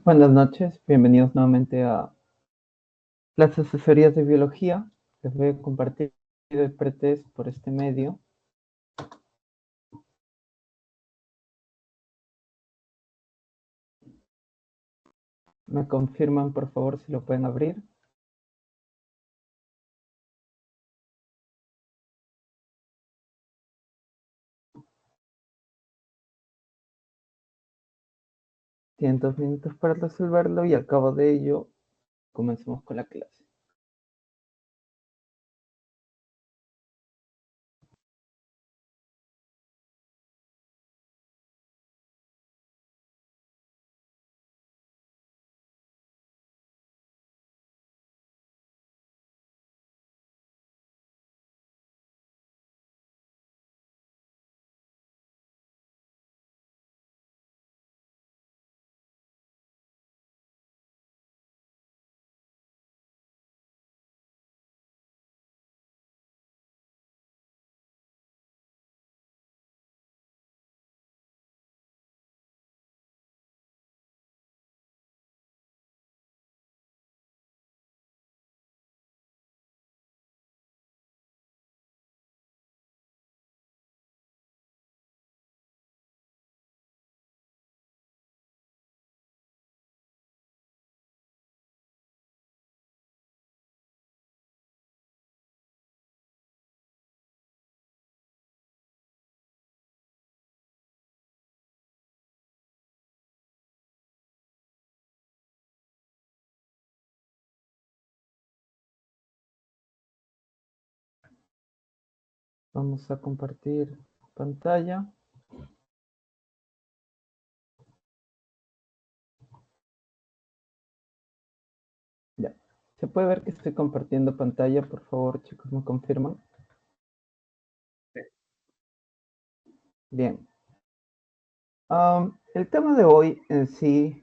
Buenas noches, bienvenidos nuevamente a las asesorías de biología. Les voy a compartir el pretest por este medio. Me confirman, por favor, si lo pueden abrir. Tienen 2 minutos para resolverlo y al cabo de ello, comencemos con la clase. Vamos a compartir pantalla. Ya. ¿Se puede ver que estoy compartiendo pantalla? Por favor, chicos, ¿me confirman? Bien. El tema de hoy en sí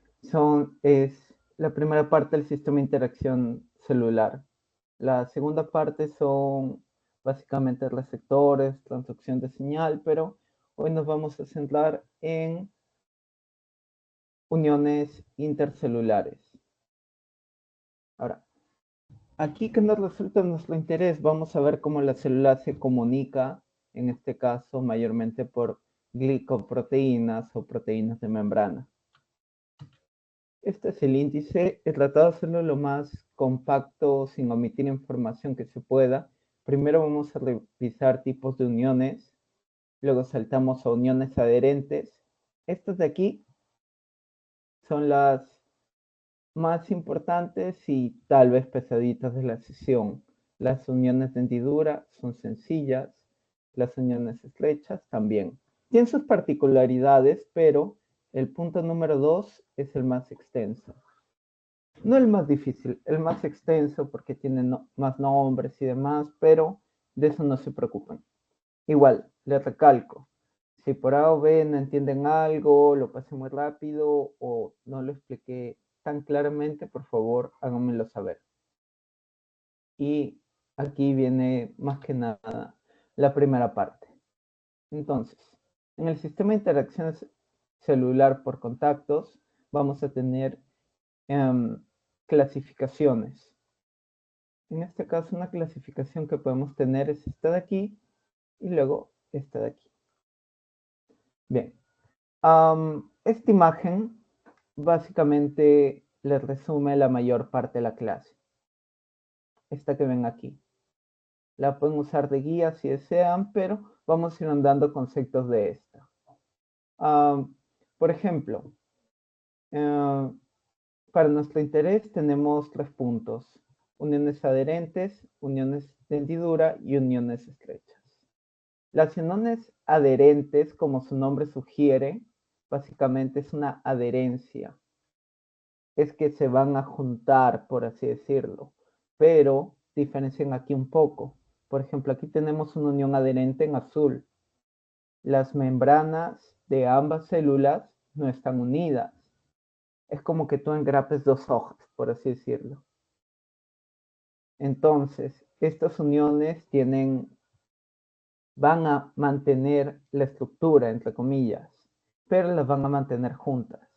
es la primera parte del sistema de interacción celular. La segunda parte son básicamente receptores, transducción de señal, pero hoy nos vamos a centrar en uniones intercelulares. Ahora, aquí que nos resulta nuestro interés, vamos a ver cómo la célula se comunica, en este caso mayormente por glicoproteínas o proteínas de membrana. Este es el índice. He tratado de hacerlo lo más compacto sin omitir información que se pueda. Primero vamos a revisar tipos de uniones, luego saltamos a uniones adherentes. Estas de aquí son las más importantes y tal vez pesaditas de la sesión. Las uniones de hendidura son sencillas, las uniones estrechas también. Tienen sus particularidades, pero el punto número 2 es el más extenso. No el más difícil, el más extenso porque tiene más nombres y demás, pero de eso no se preocupen. Igual, les recalco, si por A o B no entienden algo, lo pasé muy rápido o no lo expliqué tan claramente, por favor, háganmelo saber. Y aquí viene más que nada la primera parte. Entonces, en el sistema de interacciones celular por contactos, vamos a tener clasificaciones. En este caso, una clasificación que podemos tener es esta de aquí y luego esta de aquí. Bien, esta imagen básicamente le resume la mayor parte de la clase. Esta que ven aquí. La pueden usar de guía si desean, pero vamos a ir andando conceptos de esta. Por ejemplo, para nuestro interés tenemos 3 puntos: uniones adherentes, uniones de hendidura y uniones estrechas. Las uniones adherentes, como su nombre sugiere, básicamente es una adherencia. Es que se van a juntar, por así decirlo, pero diferencian aquí un poco. Por ejemplo, aquí tenemos una unión adherente en azul. Las membranas de ambas células no están unidas. Es como que tú engrapes 2 hojas, por así decirlo. Entonces, estas uniones van a mantener la estructura, entre comillas, pero las van a mantener juntas.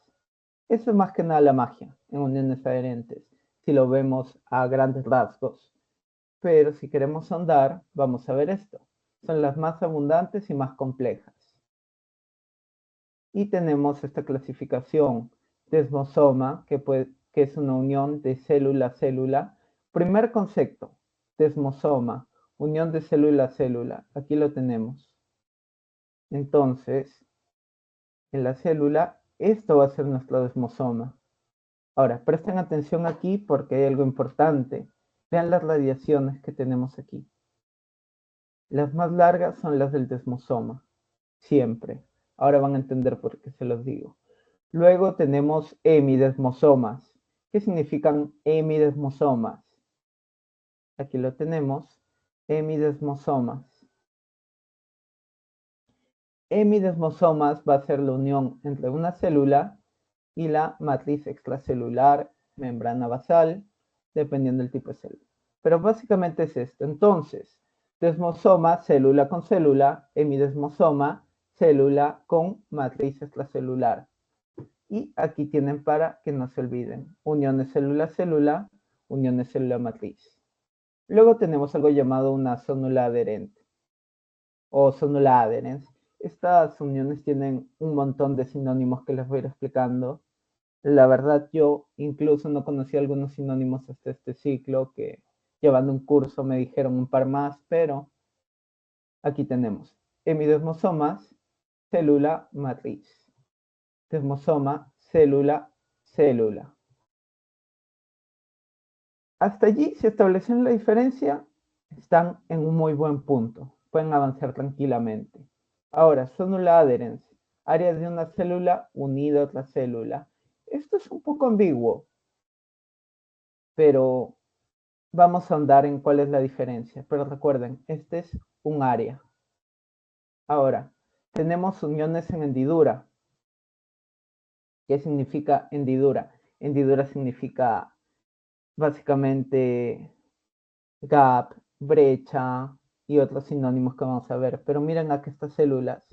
Eso es más que nada la magia en uniones adherentes, si lo vemos a grandes rasgos. Pero si queremos ahondar, vamos a ver esto. Son las más abundantes y más complejas. Y tenemos esta clasificación desmosoma, que es una unión de célula a célula. Primer concepto, desmosoma, unión de célula a célula. Aquí lo tenemos. Entonces, en la célula, esto va a ser nuestro desmosoma. Ahora, presten atención aquí porque hay algo importante. Vean las radiaciones que tenemos aquí. Las más largas son las del desmosoma, siempre. Ahora van a entender por qué se los digo. Luego tenemos hemidesmosomas. ¿Qué significan hemidesmosomas? Aquí lo tenemos, hemidesmosomas. Hemidesmosomas va a ser la unión entre una célula y la matriz extracelular, membrana basal, dependiendo del tipo de célula. Pero básicamente es esto. Entonces, desmosoma, célula con célula, hemidesmosoma, célula con matriz extracelular. Y aquí tienen para que no se olviden, uniones célula-célula, uniones célula-matriz. Luego tenemos algo llamado una zonula adherente o zonula adherens. Estas uniones tienen un montón de sinónimos que les voy a ir explicando. La verdad, yo incluso no conocía algunos sinónimos hasta este ciclo, que llevando un curso me dijeron un par más, pero aquí tenemos hemidesmosomas, célula, matriz. Desmosoma, célula, célula. Hasta allí, si establecen la diferencia, están en un muy buen punto. Pueden avanzar tranquilamente. Ahora, zonula adherens, área de una célula unida a otra célula. Esto es un poco ambiguo, pero vamos a ahondar en cuál es la diferencia. Pero recuerden, este es un área. Ahora, tenemos uniones en hendidura. ¿Qué significa hendidura? Hendidura significa básicamente gap, brecha y otros sinónimos que vamos a ver. Pero miren aquí estas células.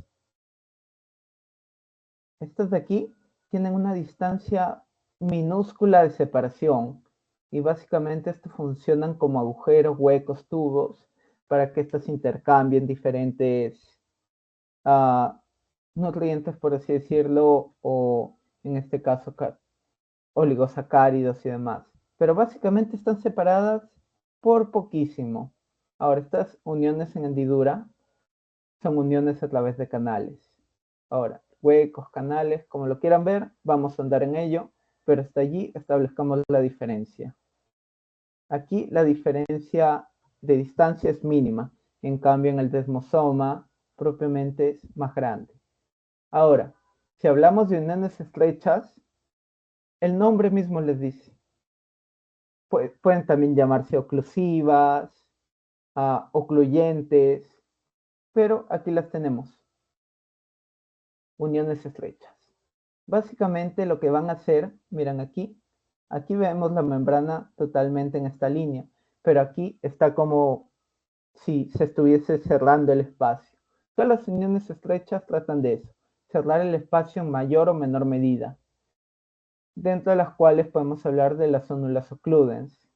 Estas de aquí tienen una distancia minúscula de separación y básicamente esto funcionan como agujeros, huecos, tubos para que estas intercambien diferentes nutrientes, por así decirlo, o en este caso oligosacáridos y demás. Pero básicamente están separadas por poquísimo. Ahora, estas uniones en hendidura son uniones a través de canales. Ahora, huecos, canales, como lo quieran ver, vamos a andar en ello, pero hasta allí establezcamos la diferencia. Aquí la diferencia de distancia es mínima, en cambio en el desmosoma propiamente es más grande. Ahora, si hablamos de uniones estrechas, el nombre mismo les dice. Pueden también llamarse oclusivas, ocluyentes, pero aquí las tenemos, uniones estrechas. Básicamente lo que van a hacer, miren aquí vemos la membrana totalmente en esta línea, pero aquí está como si se estuviese cerrando el espacio. Todas las uniones estrechas tratan de eso, cerrar el espacio en mayor o menor medida, dentro de las cuales podemos hablar de las zónulas ocludens,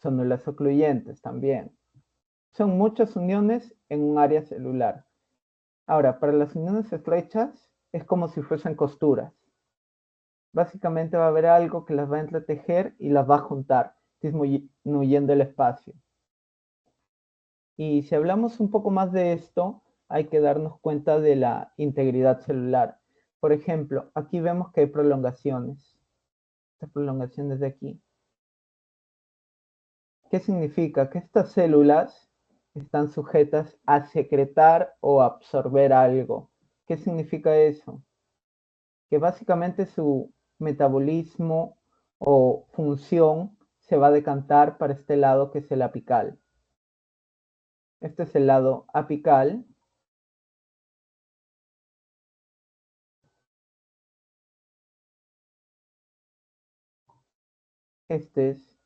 zónulas ocluyentes también. Son muchas uniones en un área celular. Ahora, para las uniones estrechas es como si fuesen costuras. Básicamente va a haber algo que las va a entretejer y las va a juntar, disminuyendo el espacio. Y si hablamos un poco más de esto, hay que darnos cuenta de la integridad celular. Por ejemplo, aquí vemos que hay prolongaciones. Estas prolongaciones de aquí. ¿Qué significa? Que estas células están sujetas a secretar o absorber algo. ¿Qué significa eso? Que básicamente su metabolismo o función se va a decantar para este lado que es el apical. Este es el lado apical. Este es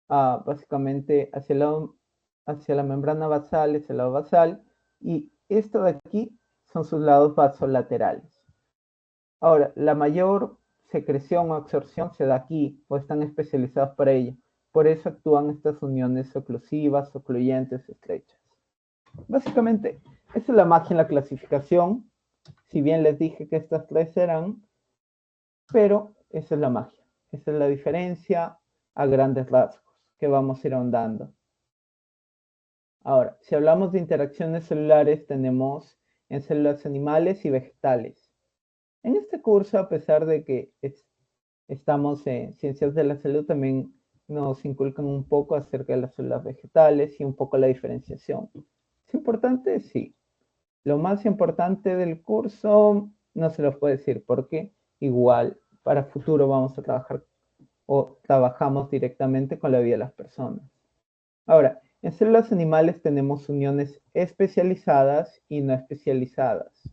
básicamente hacia la membrana basal, es el lado basal, y esto de aquí son sus lados vasolaterales. Ahora, la mayor secreción o absorción se da aquí, o están especializados para ello. Por eso actúan estas uniones oclusivas, ocluyentes, estrechas. Básicamente, esa es la magia en la clasificación. Si bien les dije que estas tres eran, pero esa es la magia. Esa es la diferencia a grandes rasgos que vamos a ir ahondando. Ahora, si hablamos de interacciones celulares, tenemos en células animales y vegetales. En este curso, a pesar de que estamos en ciencias de la salud, también nos inculcan un poco acerca de las células vegetales y un poco la diferenciación. ¿Es importante? Sí. Lo más importante del curso no se los puedo decir porque igual para futuro vamos a trabajar o trabajamos directamente con la vida de las personas. Ahora, en células animales tenemos uniones especializadas y no especializadas.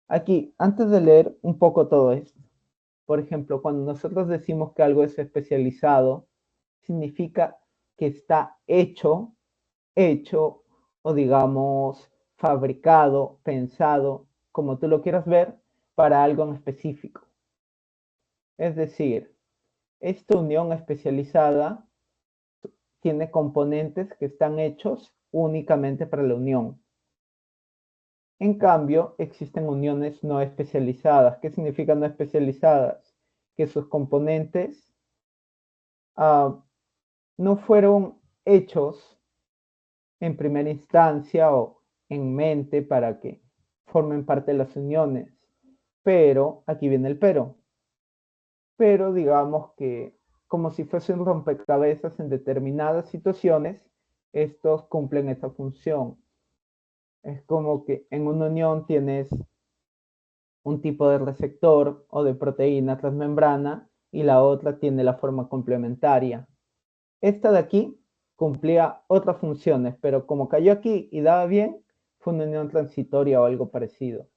Aquí, antes de leer un poco todo esto, por ejemplo, cuando nosotros decimos que algo es especializado, significa que está hecho o digamos fabricado, pensado, como tú lo quieras ver, para algo en específico. Es decir, esta unión especializada tiene componentes que están hechos únicamente para la unión. En cambio, existen uniones no especializadas. ¿Qué significa no especializadas? Que sus componentes no fueron hechos en primera instancia o en mente para que formen parte de las uniones. Pero, aquí viene el pero digamos que como si fuese un rompecabezas en determinadas situaciones, estos cumplen esa función. Es como que en una unión tienes un tipo de receptor o de proteína transmembrana y la otra tiene la forma complementaria. Esta de aquí cumplía otras funciones, pero como cayó aquí y daba bien, fue una unión transitoria o algo parecido.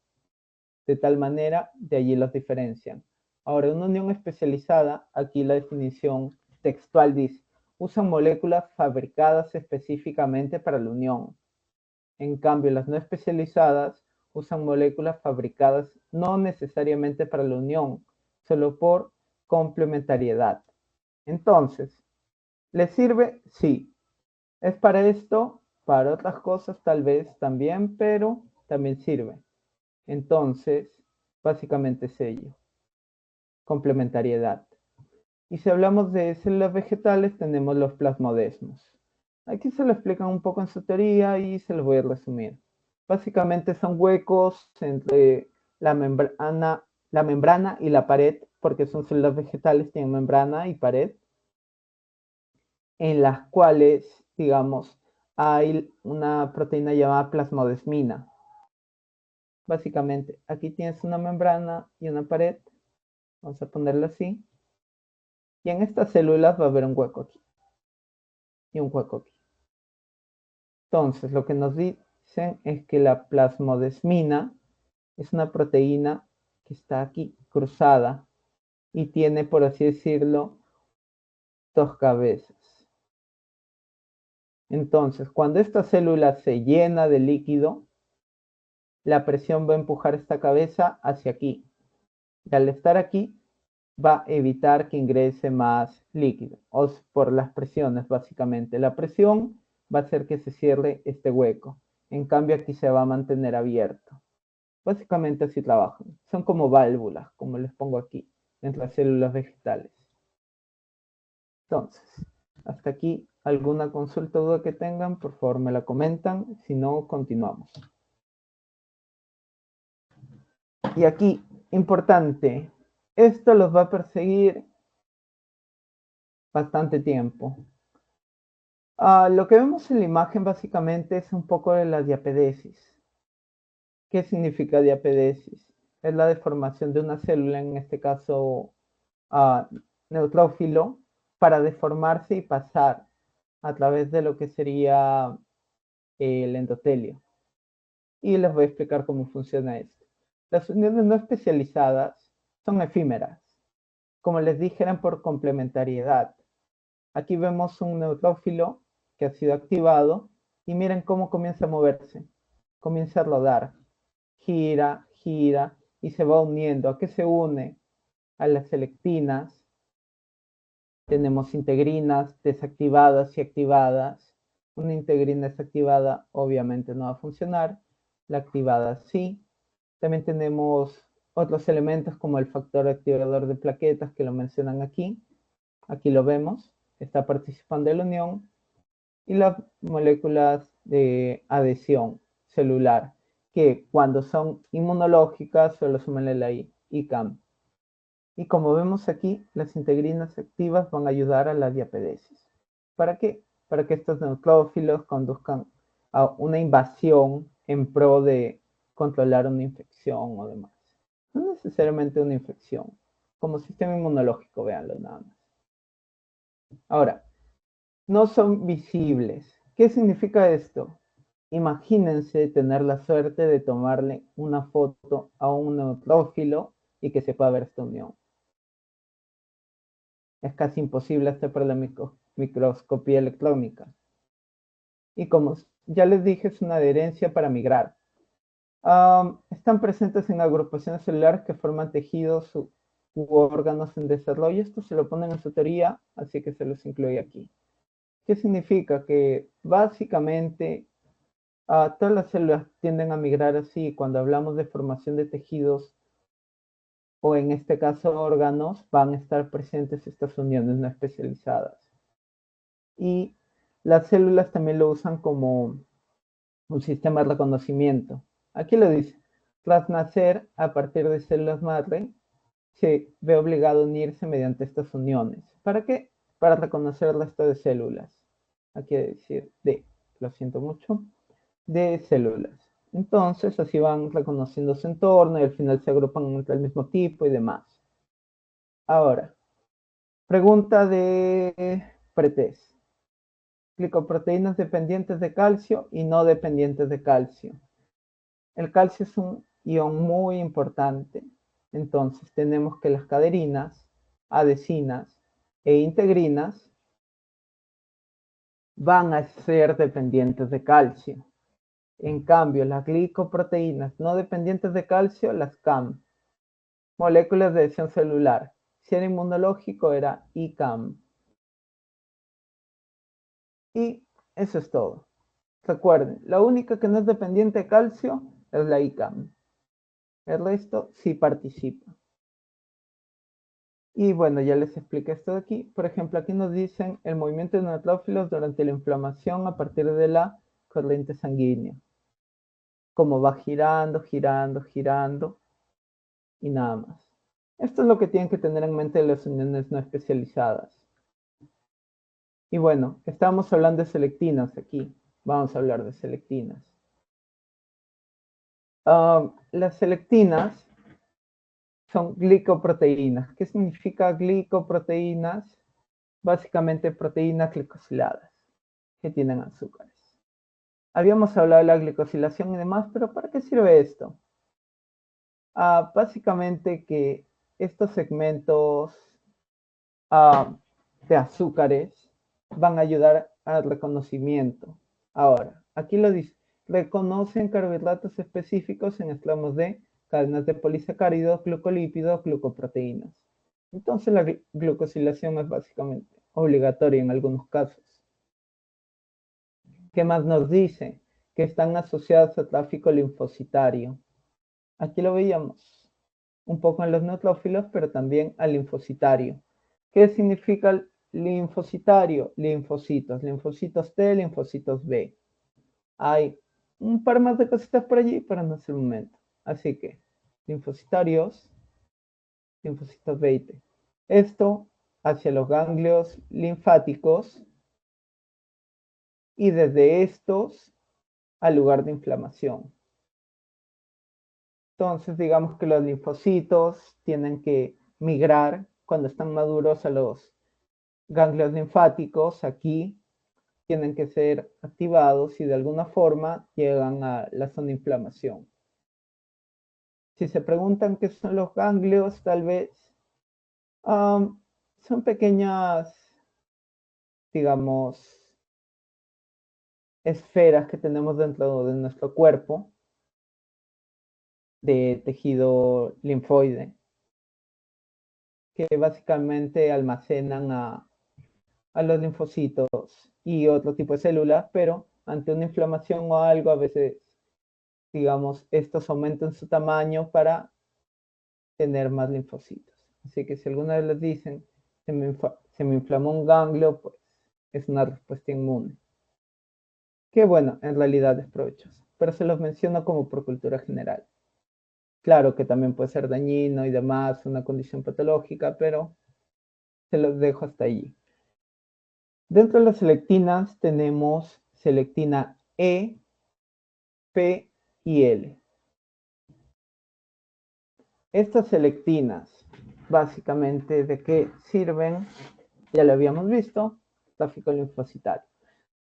De tal manera, de allí los diferencian. Ahora, una unión especializada, aquí la definición textual dice, usan moléculas fabricadas específicamente para la unión. En cambio, las no especializadas usan moléculas fabricadas no necesariamente para la unión, solo por complementariedad. Entonces, ¿les sirve? Sí. ¿Es para esto? Para otras cosas tal vez también, pero también sirve. Entonces, básicamente es ello. Complementariedad. Y si hablamos de células vegetales, tenemos los plasmodesmos. Aquí se lo explican un poco en su teoría y se los voy a resumir. Básicamente son huecos entre la membrana y la pared, porque son células vegetales, tienen membrana y pared, en las cuales, digamos, hay una proteína llamada plasmodesmina. Básicamente, aquí tienes una membrana y una pared, vamos a ponerlo así, y en estas células va a haber un hueco aquí y un hueco aquí. Entonces, lo que nos dicen es que la plasmodesmina es una proteína que está aquí cruzada y tiene, por así decirlo, dos cabezas. Entonces, cuando esta célula se llena de líquido, la presión va a empujar esta cabeza hacia aquí. Y al estar aquí, va a evitar que ingrese más líquido, o por las presiones básicamente. La presión va a hacer que se cierre este hueco. En cambio, aquí se va a mantener abierto. Básicamente así trabajan. Son como válvulas, como les pongo aquí, en las células vegetales. Entonces, hasta aquí, ¿alguna consulta o duda que tengan? Por favor, me la comentan. Si no, continuamos. Y aquí, importante, esto los va a perseguir bastante tiempo. Lo que vemos en la imagen básicamente es un poco de la diapedesis. ¿Qué significa diapedesis? Es la deformación de una célula, en este caso neutrófilo, para deformarse y pasar a través de lo que sería el endotelio. Y les voy a explicar cómo funciona esto. Las uniones no especializadas son efímeras. Como les dije, eran por complementariedad. Aquí vemos un neutrófilo que ha sido activado y miren cómo comienza a moverse. Comienza a rodar. Gira, gira y se va uniendo. ¿A qué se une? a las selectinas. Tenemos integrinas desactivadas y activadas. Una integrina desactivada obviamente no va a funcionar. La activada sí. También tenemos otros elementos como el factor activador de plaquetas que lo mencionan aquí. Aquí lo vemos. Está participando en la unión. Y las moléculas de adhesión celular, que cuando son inmunológicas solo suman la ICAM. Y como vemos aquí, las integrinas activas van a ayudar a la diapedesis. ¿Para qué? Para que estos neutrófilos conduzcan a una invasión en pro de controlar una infección o demás. No necesariamente una infección, como sistema inmunológico, véanlo nada más. Ahora, no son visibles. ¿Qué significa esto? Imagínense tener la suerte de tomarle una foto a un neutrófilo y que se pueda ver esta unión. Es casi imposible hacer por la microscopía electrónica. Y como ya les dije, es una adherencia para migrar. Están presentes en agrupaciones celulares que forman tejidos u órganos en desarrollo. Esto se lo ponen en su teoría, así que se los incluye aquí. ¿Qué significa? Que básicamente todas las células tienden a migrar así. Cuando hablamos de formación de tejidos, o en este caso órganos, van a estar presentes estas uniones no especializadas. Y las células también lo usan como un sistema de reconocimiento. Aquí lo dice, tras nacer a partir de células madre, se ve obligado a unirse mediante estas uniones. ¿Para qué? Para reconocer el resto de células. Aquí decir lo siento mucho, de células. Entonces, así van reconociendo su entorno y al final se agrupan entre el mismo tipo y demás. Ahora, pregunta de pretest. Glicoproteínas dependientes de calcio y no dependientes de calcio. El calcio es un ion muy importante. Entonces, tenemos que las caderinas, adhesinas e integrinas van a ser dependientes de calcio. En cambio, las glicoproteínas no dependientes de calcio, las CAM, moléculas de adhesión celular. Si era inmunológico, era ICAM. Y eso es todo. Recuerden, la única que no es dependiente de calcio es la ICAM. El resto sí participa. Y bueno, ya les expliqué esto de aquí. Por ejemplo, aquí nos dicen el movimiento de neutrófilos durante la inflamación a partir de la corriente sanguínea. Como va girando, girando, girando y nada más. Esto es lo que tienen que tener en mente de las uniones no especializadas. Y bueno, estábamos hablando de selectinas aquí. Vamos a hablar de selectinas. Las selectinas son glicoproteínas. ¿Qué significa glicoproteínas? Básicamente proteínas glicosiladas que tienen azúcares. Habíamos hablado de la glicosilación y demás, pero ¿para qué sirve esto? Básicamente que estos segmentos de azúcares van a ayudar al reconocimiento. Ahora, aquí lo dice, reconocen carbohidratos específicos en estramos de cadenas de polisacáridos, glucolípidos, glucoproteínas. Entonces la glucosilación es básicamente obligatoria en algunos casos. ¿Qué más nos dice? Que están asociados a tráfico linfocitario. Aquí lo veíamos un poco en los neutrófilos, pero también al linfocitario. ¿Qué significa linfocitario? Linfocitos, linfocitos T, linfocitos B. Hay un par más de cositas por allí, pero no es el momento. Así que, linfocitarios, linfocitos B y T. Esto hacia los ganglios linfáticos y desde estos al lugar de inflamación. Entonces, digamos que los linfocitos tienen que migrar cuando están maduros a los ganglios linfáticos. Aquí tienen que ser activados y de alguna forma llegan a la zona de inflamación. Si se preguntan qué son los ganglios, tal vez son pequeñas, digamos, esferas que tenemos dentro de nuestro cuerpo de tejido linfoide. que básicamente almacenan a los linfocitos y otro tipo de células, pero ante una inflamación o algo, a veces, digamos, estos aumentan su tamaño para tener más linfocitos. Así que si alguna vez les dicen, se me inflamó un ganglio, pues es una respuesta inmune. Que bueno, en realidad es provechoso, pero se los menciono como por cultura general. Claro que también puede ser dañino y demás, una condición patológica, pero se los dejo hasta allí. Dentro de las selectinas tenemos selectina E, P y L. Estas selectinas, básicamente, ¿de qué sirven? Ya lo habíamos visto, tráfico linfocitario.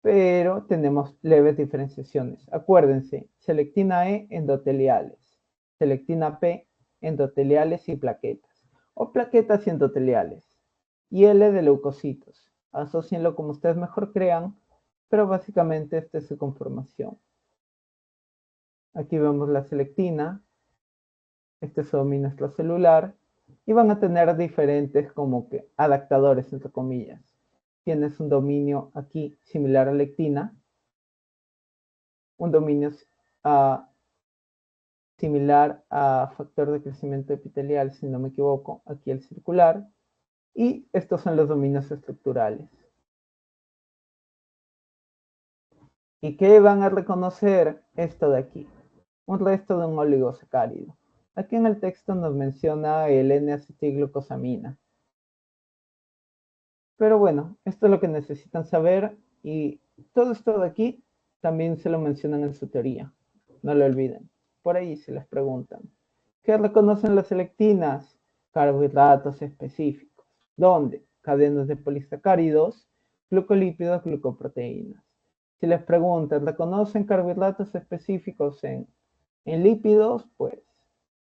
Pero tenemos leves diferenciaciones. Acuérdense, selectina E, endoteliales. Selectina P, endoteliales y plaquetas. O plaquetas y endoteliales. Y L de leucocitos. Asocienlo como ustedes mejor crean, pero básicamente esta es su conformación. Aquí vemos la selectina. Este es su dominio extracelular. Y van a tener diferentes como que adaptadores, entre comillas. Tienes un dominio aquí similar a lectina, un dominio similar a factor de crecimiento epitelial, si no me equivoco, aquí el circular, y estos son los dominios estructurales. ¿Y qué van a reconocer? Esto de aquí, un resto de un oligosacárido. Aquí en el texto nos menciona el N-acetilglucosamina. Pero bueno, esto es lo que necesitan saber y todo esto de aquí también se lo mencionan en su teoría. No lo olviden. Por ahí se les preguntan. ¿Qué reconocen las selectinas? Carbohidratos específicos. ¿Dónde? Cadenas de polisacáridos, glucolípidos, glucoproteínas. Si les preguntan, ¿reconocen carbohidratos específicos en lípidos? Pues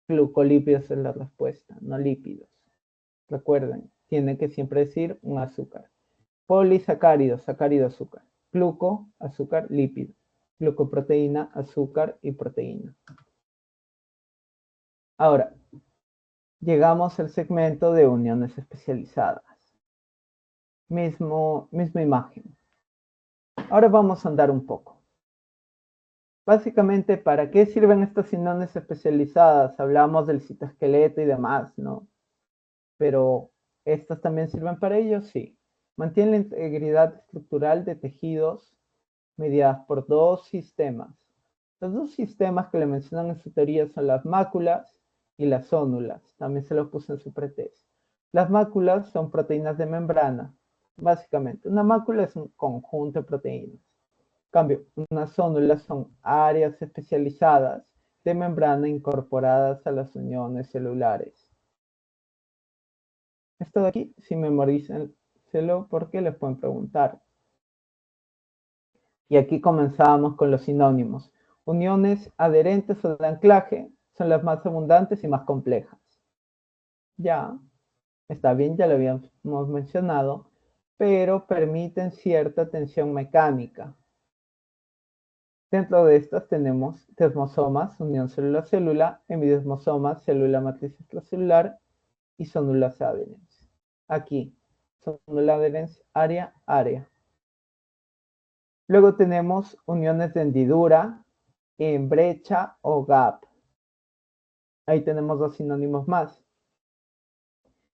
glucolípidos es la respuesta, no lípidos. Recuerden, tiene que siempre decir un azúcar. Polisacáridos, sacárido, azúcar. Gluco, azúcar, lípido. Glucoproteína, azúcar y proteína. Ahora, llegamos al segmento de uniones especializadas. Misma imagen. Ahora vamos a andar un poco. Básicamente, ¿para qué sirven estas uniones especializadas? Hablamos del citoesqueleto y demás, ¿no? Pero, ¿estas también sirven para ello? Sí. Mantienen la integridad estructural de tejidos mediadas por dos sistemas. Los dos sistemas que le mencionan en su teoría son las máculas y las zónulas. También se lo puse en su pretest. Las máculas son proteínas de membrana. Básicamente, una mácula es un conjunto de proteínas. En cambio, unas zónulas son áreas especializadas de membrana incorporadas a las uniones celulares. Esto de aquí, sí memorícenselo porque les pueden preguntar. Y aquí comenzamos con los sinónimos. Uniones adherentes o de anclaje son las más abundantes y más complejas. Ya, está bien, ya lo habíamos mencionado, pero permiten cierta tensión mecánica. Dentro de estas tenemos desmosomas, unión célula-célula, hemidesmosomas, célula matriz extracelular y zónulas adherens. Aquí, zónula adherens, área, área. Luego tenemos uniones de hendidura, en brecha o gap. Ahí tenemos dos sinónimos más.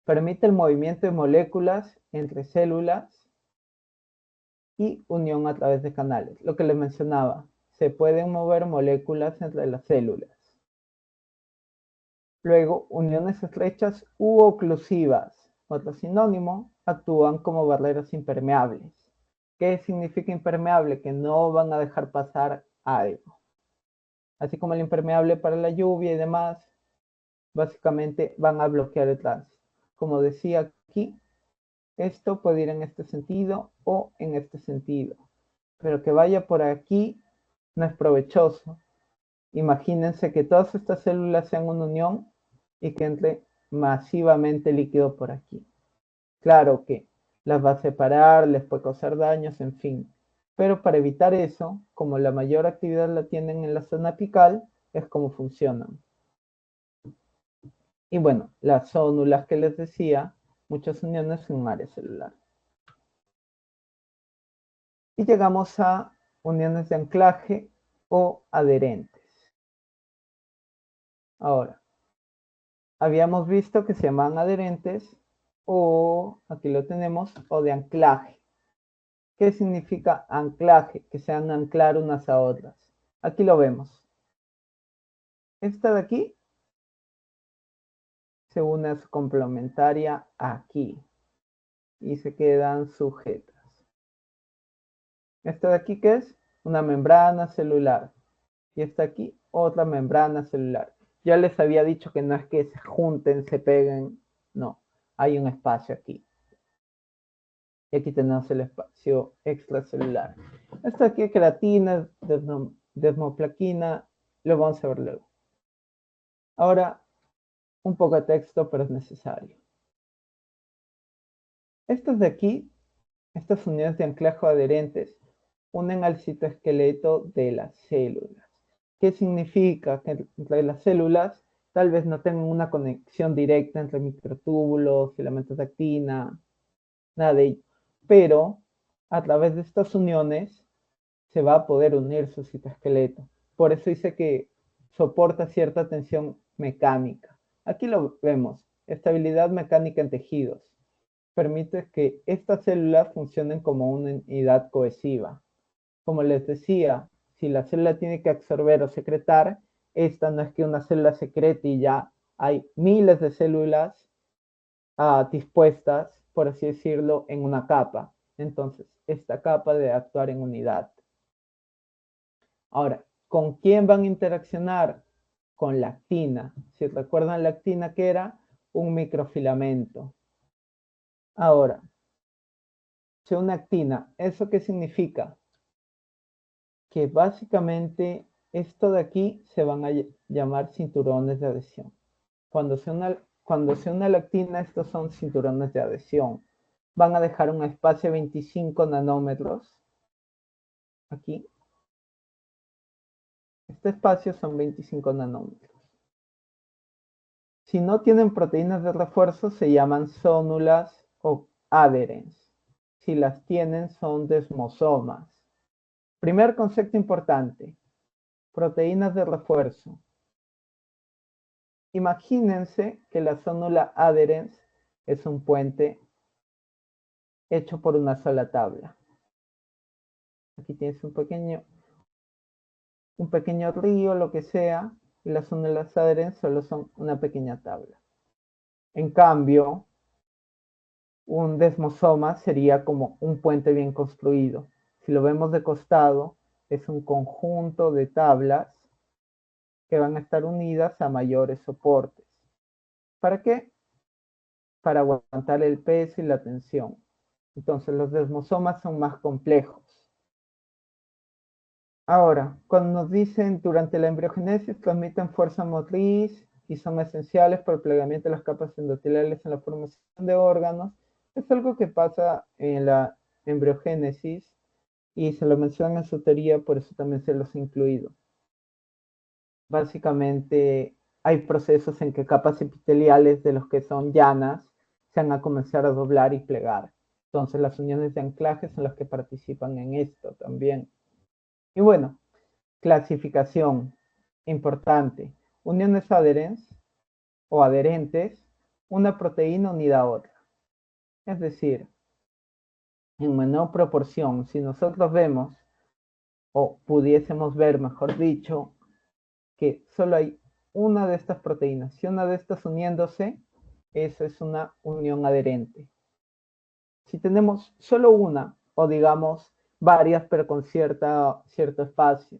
Permite el movimiento de moléculas entre células y unión a través de canales. Lo que les mencionaba, se pueden mover moléculas entre las células. Luego, uniones estrechas u oclusivas. Otro sinónimo, actúan como barreras impermeables. ¿Qué significa impermeable? Que no van a dejar pasar algo. Así como el impermeable para la lluvia y demás, básicamente van a bloquear el tránsito. Como decía aquí, esto puede ir en este sentido o en este sentido, pero que vaya por aquí no es provechoso. Imagínense que todas estas células sean una unión y que entre masivamente líquido por aquí. Claro que las va a separar, les puede causar daños, en fin. Pero para evitar eso, como la mayor actividad la tienen en la zona apical, es como funcionan. Y bueno, las zónulas que les decía, muchas uniones en un área celular. Y llegamos a uniones de anclaje o adherentes. Ahora, habíamos visto que se llaman adherentes o, aquí lo tenemos, o de anclaje. ¿Qué significa anclaje? Que se van a anclar unas a otras. Aquí lo vemos. Esta de aquí se une a su complementaria aquí y se quedan sujetas. Esta de aquí, ¿qué es? Una membrana celular. Y esta aquí, otra membrana celular. Ya les había dicho que no es que se junten, se peguen. No, hay un espacio aquí. Y aquí tenemos el espacio extracelular. Esta aquí, queratina, desmoplaquina, lo vamos a ver luego. Ahora, un poco de texto, pero es necesario. Estas de aquí, estas unidades de anclaje adherentes, unen al citoesqueleto de las células. ¿Qué significa? Que entre las células tal vez no tengan una conexión directa entre microtúbulos, filamentos de actina, nada de ello. Pero a través de estas uniones se va a poder unir su citoesqueleto. Por eso dice que soporta cierta tensión mecánica. Aquí lo vemos, estabilidad mecánica en tejidos. Permite que estas células funcionen como una unidad cohesiva. Como les decía, si la célula tiene que absorber o secretar, esta no es que una célula secrete y ya hay miles de células dispuestas, por así decirlo, en una capa. Entonces, esta capa debe actuar en unidad. Ahora, ¿con quién van a interaccionar? Con la actina. Si recuerdan, la actina que era un microfilamento. Ahora, si una actina, ¿eso qué significa? Que básicamente esto de aquí se van a llamar cinturones de adhesión. Cuando se une la actina, estos son cinturones de adhesión. Van a dejar un espacio de 25 nanómetros. Aquí. Este espacio son 25 nanómetros. Si no tienen proteínas de refuerzo, se llaman zónulas o adherens. Si las tienen, son desmosomas. Primer concepto importante, proteínas de refuerzo. Imagínense que la zónula adherens es un puente hecho por una sola tabla. Aquí tienes un pequeño río, lo que sea, y las zónulas adherens solo son una pequeña tabla. En cambio, un desmosoma sería como un puente bien construido. Si lo vemos de costado, es un conjunto de tablas que van a estar unidas a mayores soportes. ¿Para qué? Para aguantar el peso y la tensión. Entonces los desmosomas son más complejos. Ahora, cuando nos dicen durante la embriogénesis transmiten fuerza motriz y son esenciales por el plegamiento de las capas endoteliales en la formación de órganos, es algo que pasa en la embriogénesis y se lo mencionan en su teoría, por eso también se los he incluido. Básicamente hay procesos en que capas epiteliales de los que son llanas se van a comenzar a doblar y plegar. Entonces las uniones de anclaje son las que participan en esto también. Y bueno, clasificación importante. Uniones adherentes o adherentes, una proteína unida a otra. Es decir, en menor proporción, si nosotros vemos, o pudiésemos ver, mejor dicho, que solo hay una de estas proteínas. Si una de estas uniéndose, eso es una unión adherente. Si tenemos solo una, o digamos varias, pero con cierto espacio,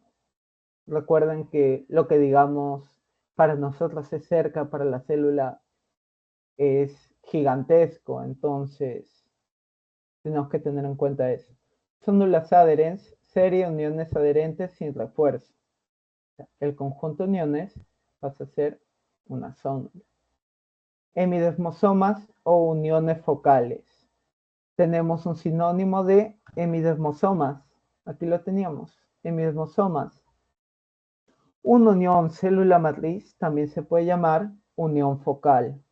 recuerden que lo que digamos para nosotros es cerca, para la célula es gigantesco, entonces tenemos que tener en cuenta eso. Zónulas adherentes, serie uniones adherentes sin refuerzo. El conjunto de uniones pasa a ser una zónula. Hemidesmosomas o uniones focales. Tenemos un sinónimo de hemidesmosomas. Aquí lo teníamos, hemidesmosomas. Una unión célula matriz también se puede llamar unión focal.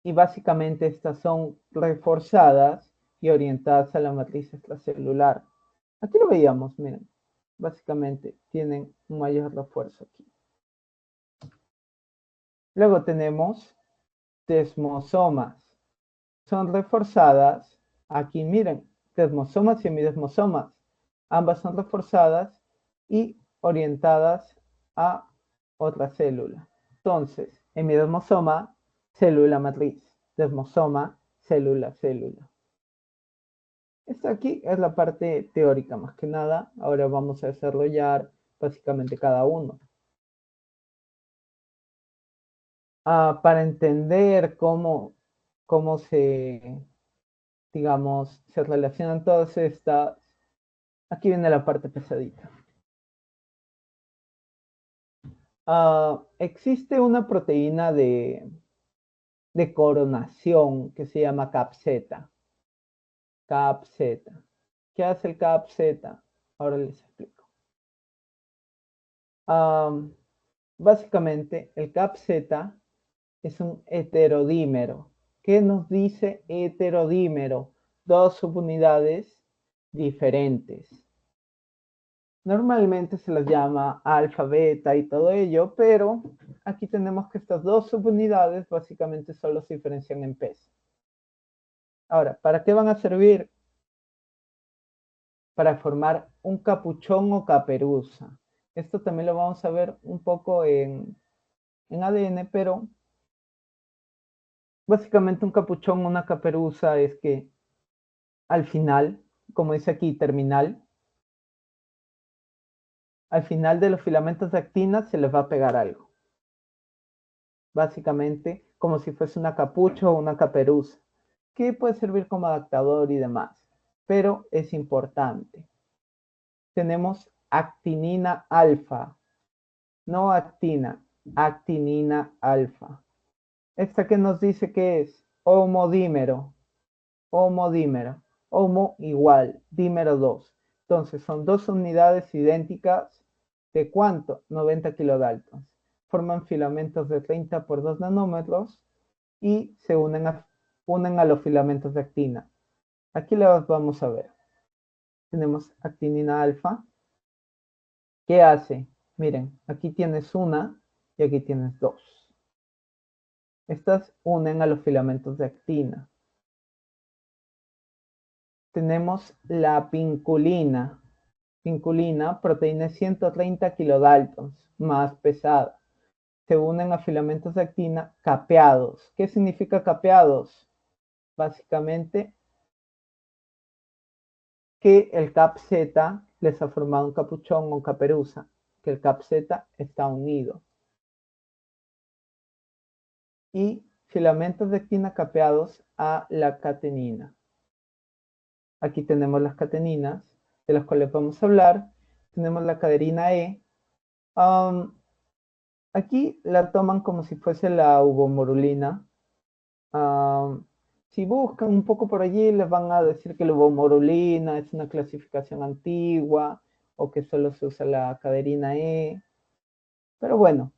Y básicamente estas son reforzadas y orientadas a la matriz extracelular. Aquí lo veíamos, miren. Básicamente tienen un mayor refuerzo aquí. Luego tenemos desmosomas. Son reforzadas. Aquí miren, desmosomas y hemidesmosomas. Ambas son reforzadas y orientadas a otra célula. Entonces, hemidesmosoma, célula matriz. Desmosoma, célula. Esta aquí es la parte teórica más que nada. Ahora vamos a desarrollar básicamente cada uno. Para entender cómo se, digamos, se relacionan todas estas, aquí viene la parte pesadita. Existe una proteína de coronación que se llama CAPZ. CAPZ. ¿Qué hace el CAPZ? Ahora les explico. Básicamente, el CAPZ es un heterodímero. ¿Qué nos dice heterodímero? Dos subunidades diferentes. Normalmente se las llama alfa, beta y todo ello, pero aquí tenemos que estas dos subunidades básicamente solo se diferencian en peso. Ahora, ¿para qué van a servir? Para formar un capuchón o caperuza. Esto también lo vamos a ver un poco en ADN, pero básicamente un capuchón o una caperuza es que al final, como dice aquí, terminal, al final de los filamentos de actina se les va a pegar algo. Básicamente como si fuese una capucha o una caperuza, que puede servir como adaptador y demás, pero es importante. Tenemos actinina alfa, no actina, actinina alfa. Esta que nos dice que es homodímero, homodímero, homo igual, dímero 2. Entonces son dos unidades idénticas de ¿cuánto? 90 kilodaltons. Forman filamentos de 30 por 2 nanómetros y se unen a los filamentos de actina. Aquí las vamos a ver. Tenemos actinina alfa. ¿Qué hace? Miren, aquí tienes una y aquí tienes dos. Estas unen a los filamentos de actina. Tenemos la vinculina. Vinculina, proteína 130 kilodaltons, más pesada. Se unen a filamentos de actina capeados. ¿Qué significa capeados? Básicamente que el CAPZ les ha formado un capuchón o caperuza, que el CAPZ está unido. Y filamentos de actina capeados a la catenina. Aquí tenemos las cateninas, de las cuales vamos a hablar. Tenemos la caderina E. Aquí la toman como si fuese la uvomorulina. Si buscan un poco por allí, les van a decir que la uvomorulina es una clasificación antigua o que solo se usa la caderina E. Pero bueno,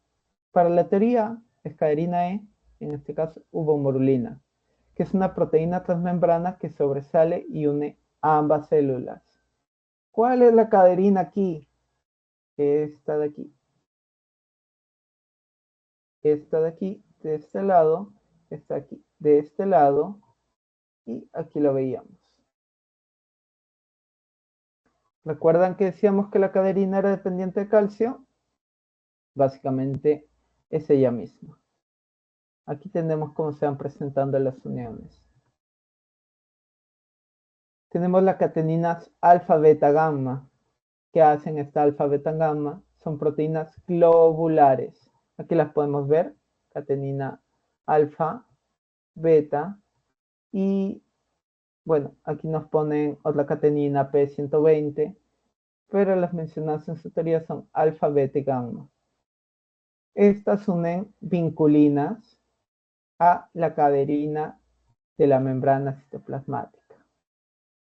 para la teoría es caderina E, en este caso uvomorulina, que es una proteína transmembrana que sobresale y une ambas células. ¿Cuál es la caderina aquí? Esta de aquí. Esta de aquí, de este lado, está aquí, de este lado, y aquí lo veíamos. ¿Recuerdan que decíamos que la caderina era dependiente de calcio? Básicamente es ella misma. Aquí tenemos cómo se van presentando las uniones. Tenemos las cateninas alfa, beta, gamma. ¿Qué hacen esta alfa, beta, gamma? Son proteínas globulares. Aquí las podemos ver. Catenina alfa, beta. Y bueno, aquí nos ponen otra catenina P120. Pero las mencionadas en su teoría son alfa, beta y gamma. Estas unen vinculinas a la caderina de la membrana citoplasmática.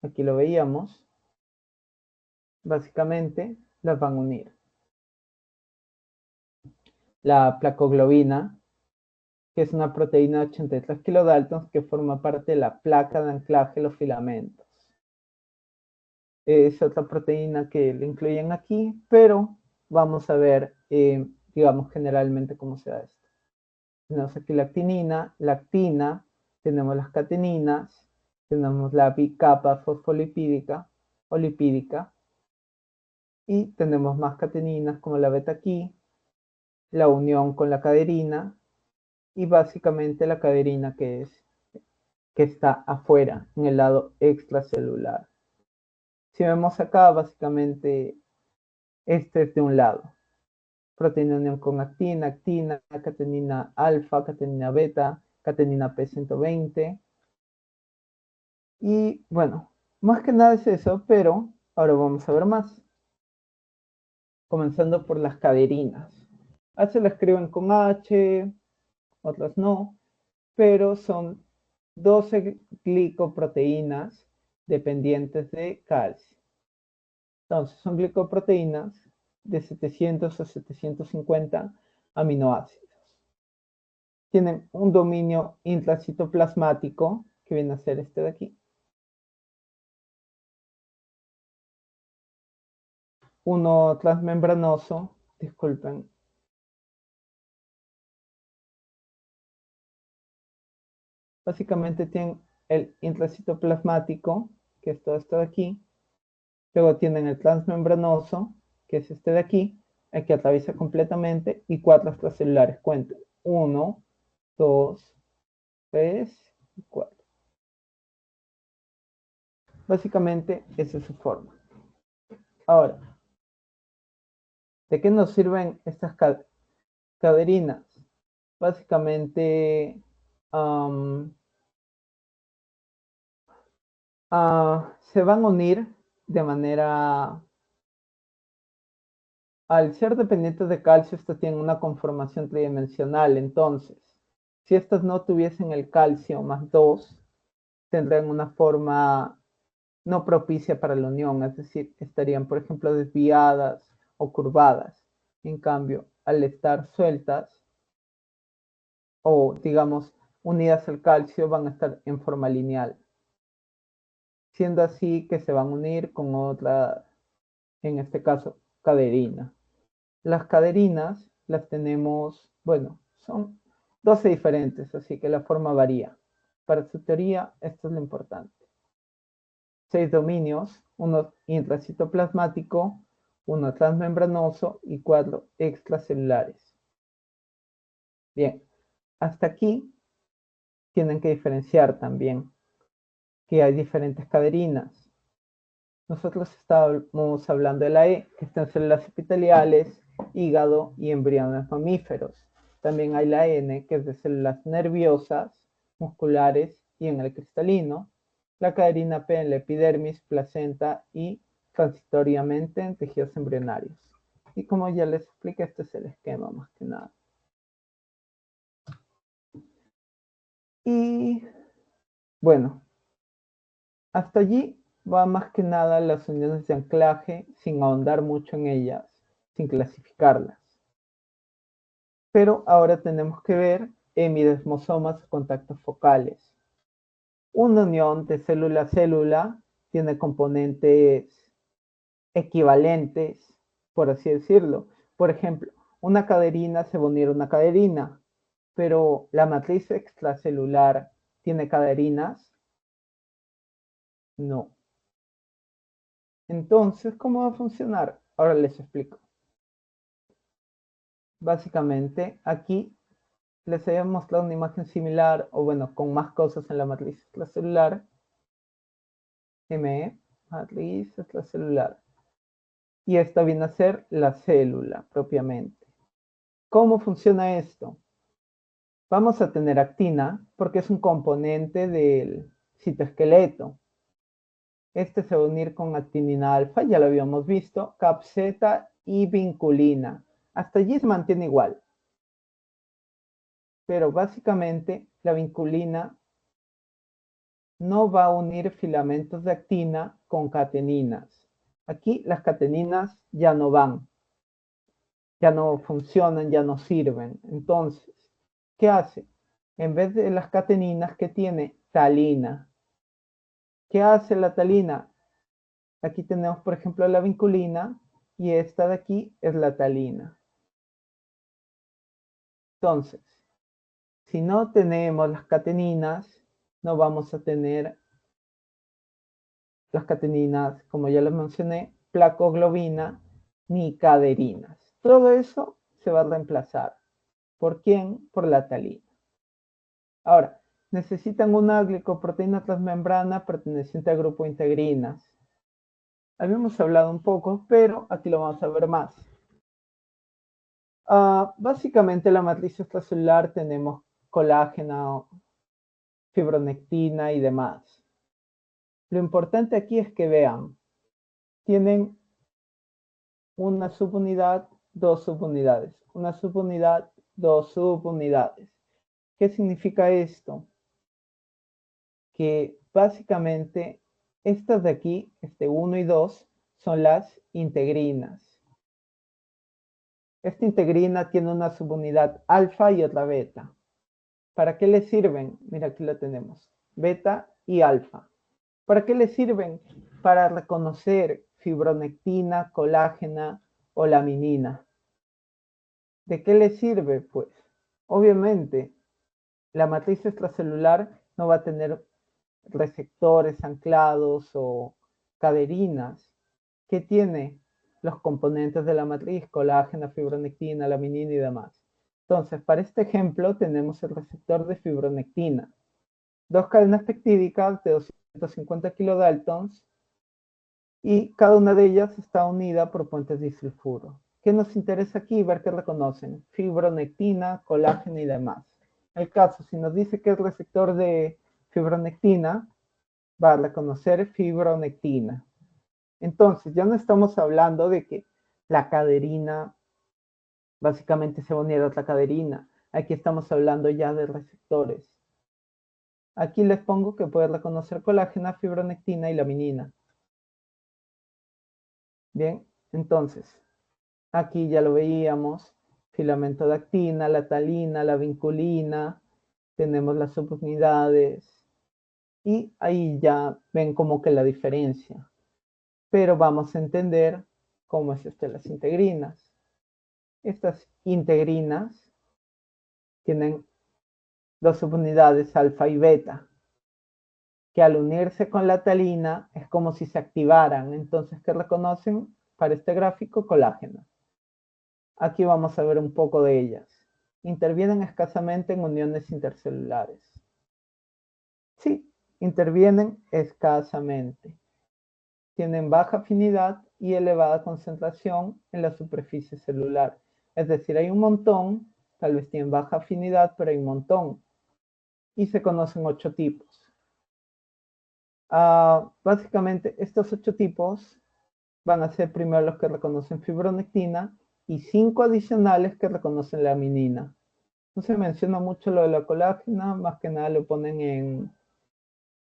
Aquí lo veíamos. Básicamente las van a unir. la placoglobina, que es una proteína de 83 kilodaltons que forma parte de la placa de anclaje de los filamentos. Es otra proteína que le incluyen aquí, pero vamos a ver, digamos, generalmente cómo se da esto. Tenemos aquí la actinina, lactina, tenemos las cateninas, tenemos la bicapa fosfolipídica o lipídica, y tenemos más cateninas como la beta aquí, la unión con la caderina, y básicamente la caderina que está afuera, en el lado extracelular. Si vemos acá, básicamente este es de un lado. Proteína de unión con actina, actina, catenina alfa, catenina beta, catenina P120. Y bueno, más que nada es eso, pero ahora vamos a ver más. Comenzando por las caderinas. A se la escriben con H, otras no, pero son 12 glicoproteínas dependientes de calcio. Entonces, son glicoproteínas de 700 a 750 aminoácidos. Tienen un dominio intracitoplasmático, que viene a ser este de aquí. Uno transmembranoso, disculpen. Básicamente tienen el intracitoplasmático, que es todo esto de aquí. Luego tienen el transmembranoso, que es este de aquí, el que atraviesa completamente, y 4 extracelulares. Cuenten. 1, 2, 3 y 4. Básicamente, esa es su forma. Ahora, ¿de qué nos sirven estas caderinas? Básicamente, se van a unir de manera... Al ser dependientes de calcio, estas tienen una conformación tridimensional. Entonces, si estas no tuviesen el calcio más 2, tendrían una forma no propicia para la unión, es decir, estarían, por ejemplo, desviadas o curvadas. En cambio, al estar sueltas o, digamos, unidas al calcio, van a estar en forma lineal. Siendo así que se van a unir con otra, en este caso, caderina. Las caderinas las tenemos, bueno, son 12 diferentes, así que la forma varía. Para su teoría, esto es lo importante. 6 dominios, uno intracitoplasmático, uno transmembranoso y 4 extracelulares. Bien, hasta aquí tienen que diferenciar también que hay diferentes caderinas. Nosotros estamos hablando de la E, que está en células epiteliales, hígado y embriones mamíferos. También hay la N, que es de células nerviosas, musculares y en el cristalino. La caderina P en la epidermis, placenta y transitoriamente en tejidos embrionarios. Y como ya les expliqué, este es el esquema más que nada. Y bueno, hasta allí va más que nada las uniones de anclaje sin ahondar mucho en ellas, sin clasificarlas. Pero ahora tenemos que ver hemidesmosomas o contactos focales. Una unión de célula a célula tiene componentes equivalentes, por así decirlo. Por ejemplo, una caderina se va a unir a una caderina, pero la matriz extracelular tiene caderinas. No. Entonces, ¿cómo va a funcionar? Ahora les explico. Básicamente, aquí les había mostrado una imagen similar, o bueno, con más cosas en la matriz extracelular. ME, matriz extracelular. Y esta viene a ser la célula propiamente. ¿Cómo funciona esto? Vamos a tener actina porque es un componente del citoesqueleto. Este se va a unir con actinina alfa, ya lo habíamos visto, capseta y vinculina. Hasta allí se mantiene igual. Pero básicamente la vinculina no va a unir filamentos de actina con cateninas. Aquí las cateninas ya no van. ya no funcionan, ya no sirven. Entonces, ¿qué hace? En vez de las cateninas, ¿qué tiene? Talina. ¿Qué hace la talina? Aquí tenemos, por ejemplo, la vinculina y esta de aquí es la talina. Entonces, si no tenemos las cateninas, no vamos a tener las cateninas, como ya les mencioné, placoglobina ni caderinas. Todo eso se va a reemplazar. ¿Por quién? Por la talina. Ahora, necesitan una glicoproteína transmembrana perteneciente al grupo integrinas. Habíamos hablado un poco, pero aquí lo vamos a ver más. Básicamente la matriz extracelular tenemos colágeno, fibronectina y demás. Lo importante aquí es que vean, tienen una subunidad, dos subunidades, una subunidad, dos subunidades. ¿Qué significa esto? Que básicamente estas de aquí, este 1 y 2, son las integrinas. Esta integrina tiene una subunidad alfa y otra beta. ¿Para qué le sirven? Mira, aquí la tenemos, beta y alfa. ¿Para qué le sirven? Para reconocer fibronectina, colágena o laminina. ¿De qué le sirve? Pues, obviamente, la matriz extracelular no va a tener receptores anclados o caderinas. ¿Qué tiene? Los componentes de la matriz, colágeno, fibronectina, laminina y demás. Entonces, para este ejemplo tenemos el receptor de fibronectina. Dos cadenas peptídicas de 250 kilodaltons y cada una de ellas está unida por puentes disulfuro. ¿Qué nos interesa aquí? Ver qué reconocen. Fibronectina, colágeno y demás. El caso, si nos dice que el receptor de fibronectina va a reconocer fibronectina. Entonces, ya no estamos hablando de que la caderina básicamente se va a unir a otra caderina. Aquí estamos hablando ya de receptores. Aquí les pongo que puede reconocer colágeno, fibronectina y laminina. Bien, entonces, aquí ya lo veíamos, filamento de actina, la talina, la vinculina, tenemos las subunidades y ahí ya ven como que la diferencia. Pero vamos a entender cómo es esto de las integrinas. Estas integrinas tienen dos subunidades alfa y beta, que al unirse con la talina es como si se activaran. Entonces, ¿qué reconocen para este gráfico? Colágeno. Aquí vamos a ver un poco de ellas. Intervienen escasamente en uniones intercelulares. Sí, intervienen escasamente. Tienen baja afinidad y elevada concentración en la superficie celular. Es decir, hay un montón, tal vez tienen baja afinidad, pero hay un montón. Y se conocen 8 tipos. Básicamente, estos 8 tipos van a ser primero los que reconocen fibronectina y 5 adicionales que reconocen laminina. No se menciona mucho lo de la colágena, más que nada lo ponen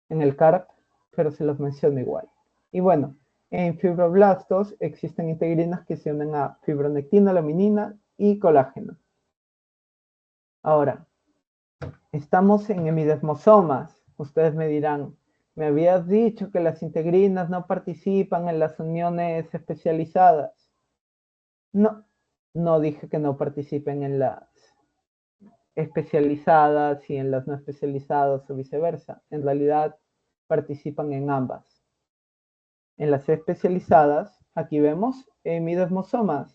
en el CARP, pero se los menciono igual. Y bueno, en fibroblastos existen integrinas que se unen a fibronectina, laminina y colágeno. Ahora, estamos en hemidesmosomas. Ustedes me dirán, me habías dicho que las integrinas no participan en las uniones especializadas. No, no dije que no participen en las especializadas y en las no especializadas o viceversa. En realidad participan en ambas. En las especializadas, aquí vemos hemidesmosomas.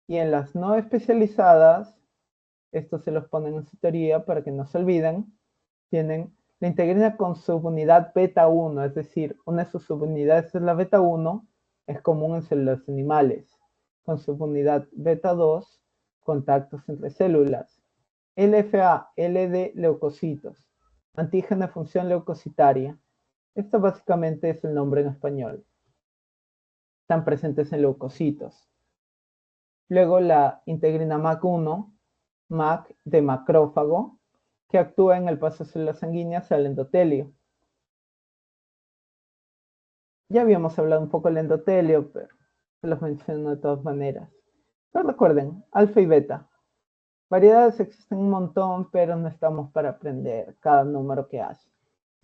Y en las no especializadas, esto se los ponen en su teoría para que no se olviden, tienen la integrina con subunidad beta 1, es decir, una de sus subunidades es la beta 1, es común en células animales, con subunidad beta 2, contactos entre células. LFA, LD leucocitos, antígeno de función leucocitaria. Esto básicamente es el nombre en español. Están presentes en leucocitos. Luego la integrina MAC1, MAC de macrófago, que actúa en el paso de células sanguíneas al endotelio. Ya habíamos hablado un poco del endotelio, pero se los menciono de todas maneras. Pero recuerden, alfa y beta. Variedades existen un montón, pero no estamos para aprender cada número que hace.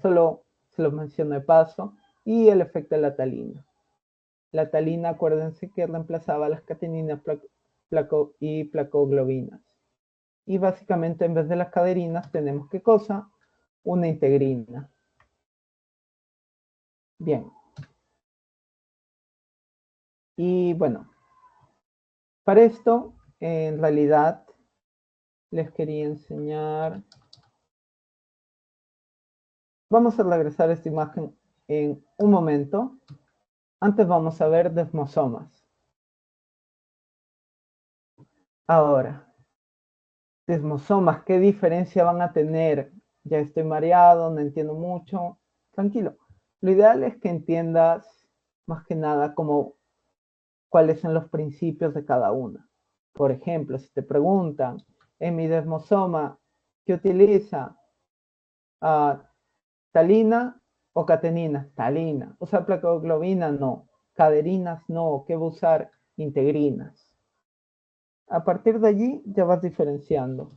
Solo se los menciono de paso. Y el efecto de la talina. La talina, acuérdense que reemplazaba las cateninas y placoglobinas. Y básicamente en vez de las caderinas tenemos ¿qué cosa? Una integrina. Bien. Y bueno, para esto, en realidad, les quería enseñar. Vamos a regresar a esta imagen en un momento. Antes vamos a ver desmosomas. Ahora, desmosomas, ¿qué diferencia van a tener? Ya estoy mareado, no entiendo mucho. Tranquilo. Lo ideal es que entiendas más que nada como cuáles son los principios de cada una. Por ejemplo, si te preguntan, en mi desmosoma, ¿qué utiliza? ¿Talina o catenina? Talina. ¿Usa placoglobina? No. Caderinas? No. ¿Qué va a usar? Integrinas. A partir de allí ya vas diferenciando.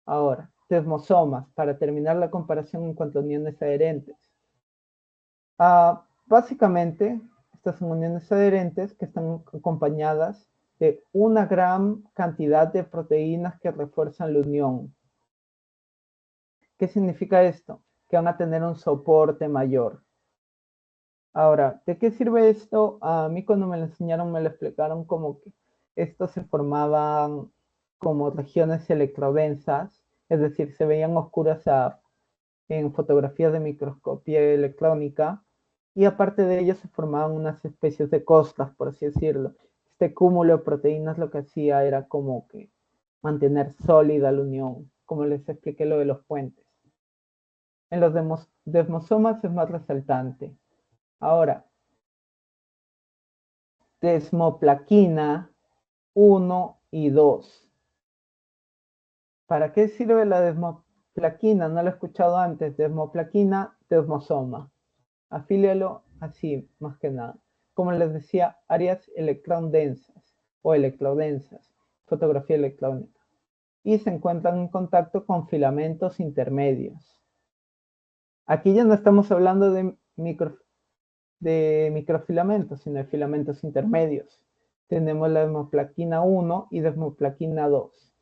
Ahora, desmosomas, para terminar la comparación en cuanto a uniones adherentes. Básicamente, estas son uniones adherentes que están acompañadas de una gran cantidad de proteínas que refuerzan la unión. ¿Qué significa esto? Que van a tener un soporte mayor. Ahora, ¿de qué sirve esto? A mí cuando me lo enseñaron me lo explicaron como que estos se formaban como regiones electrodensas, es decir, se veían oscuras en fotografías de microscopía electrónica, y aparte de ello se formaban unas especies de costras, por así decirlo. Este cúmulo de proteínas lo que hacía era como que mantener sólida la unión, como les expliqué lo de los puentes. En los desmosomas es más resaltante. Ahora, desmoplaquina 1 y 2. ¿Para qué sirve la desmoplaquina? No lo he escuchado antes. Desmoplaquina, desmosoma. Afílialo así, más que nada. Como les decía, áreas electrón densas o electrodensas, fotografía electrónica. Y se encuentran en contacto con filamentos intermedios. Aquí ya no estamos hablando de microfilamentos, sino de filamentos intermedios. Tenemos la desmoplaquina 1 y desmoplaquina 2.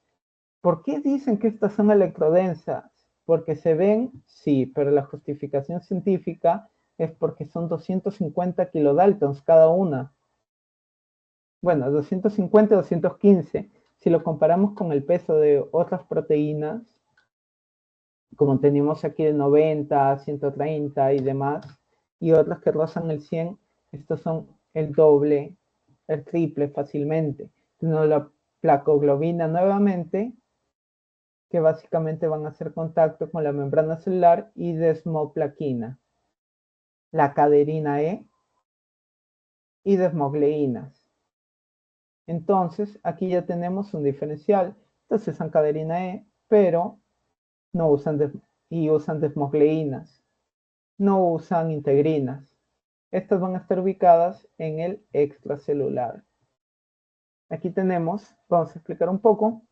¿Por qué dicen que estas son electrodensas? ¿Porque se ven? Sí, pero la justificación científica es porque son 250 kilodaltons cada una. Bueno, 250 y 215. Si lo comparamos con el peso de otras proteínas, como tenemos aquí de 90, 130 y demás, y otras que rozan el 100, estos son el doble, el triple fácilmente. Tenemos la placoglobina nuevamente, que básicamente van a hacer contacto con la membrana celular, y desmoplaquina, la caderina E y desmogleínas. Entonces, aquí ya tenemos un diferencial. Entonces, usan caderina E, pero no usan y usan desmogleínas. No usan integrinas. Estas van a estar ubicadas en el extracelular. Aquí tenemos, vamos a explicar un poco.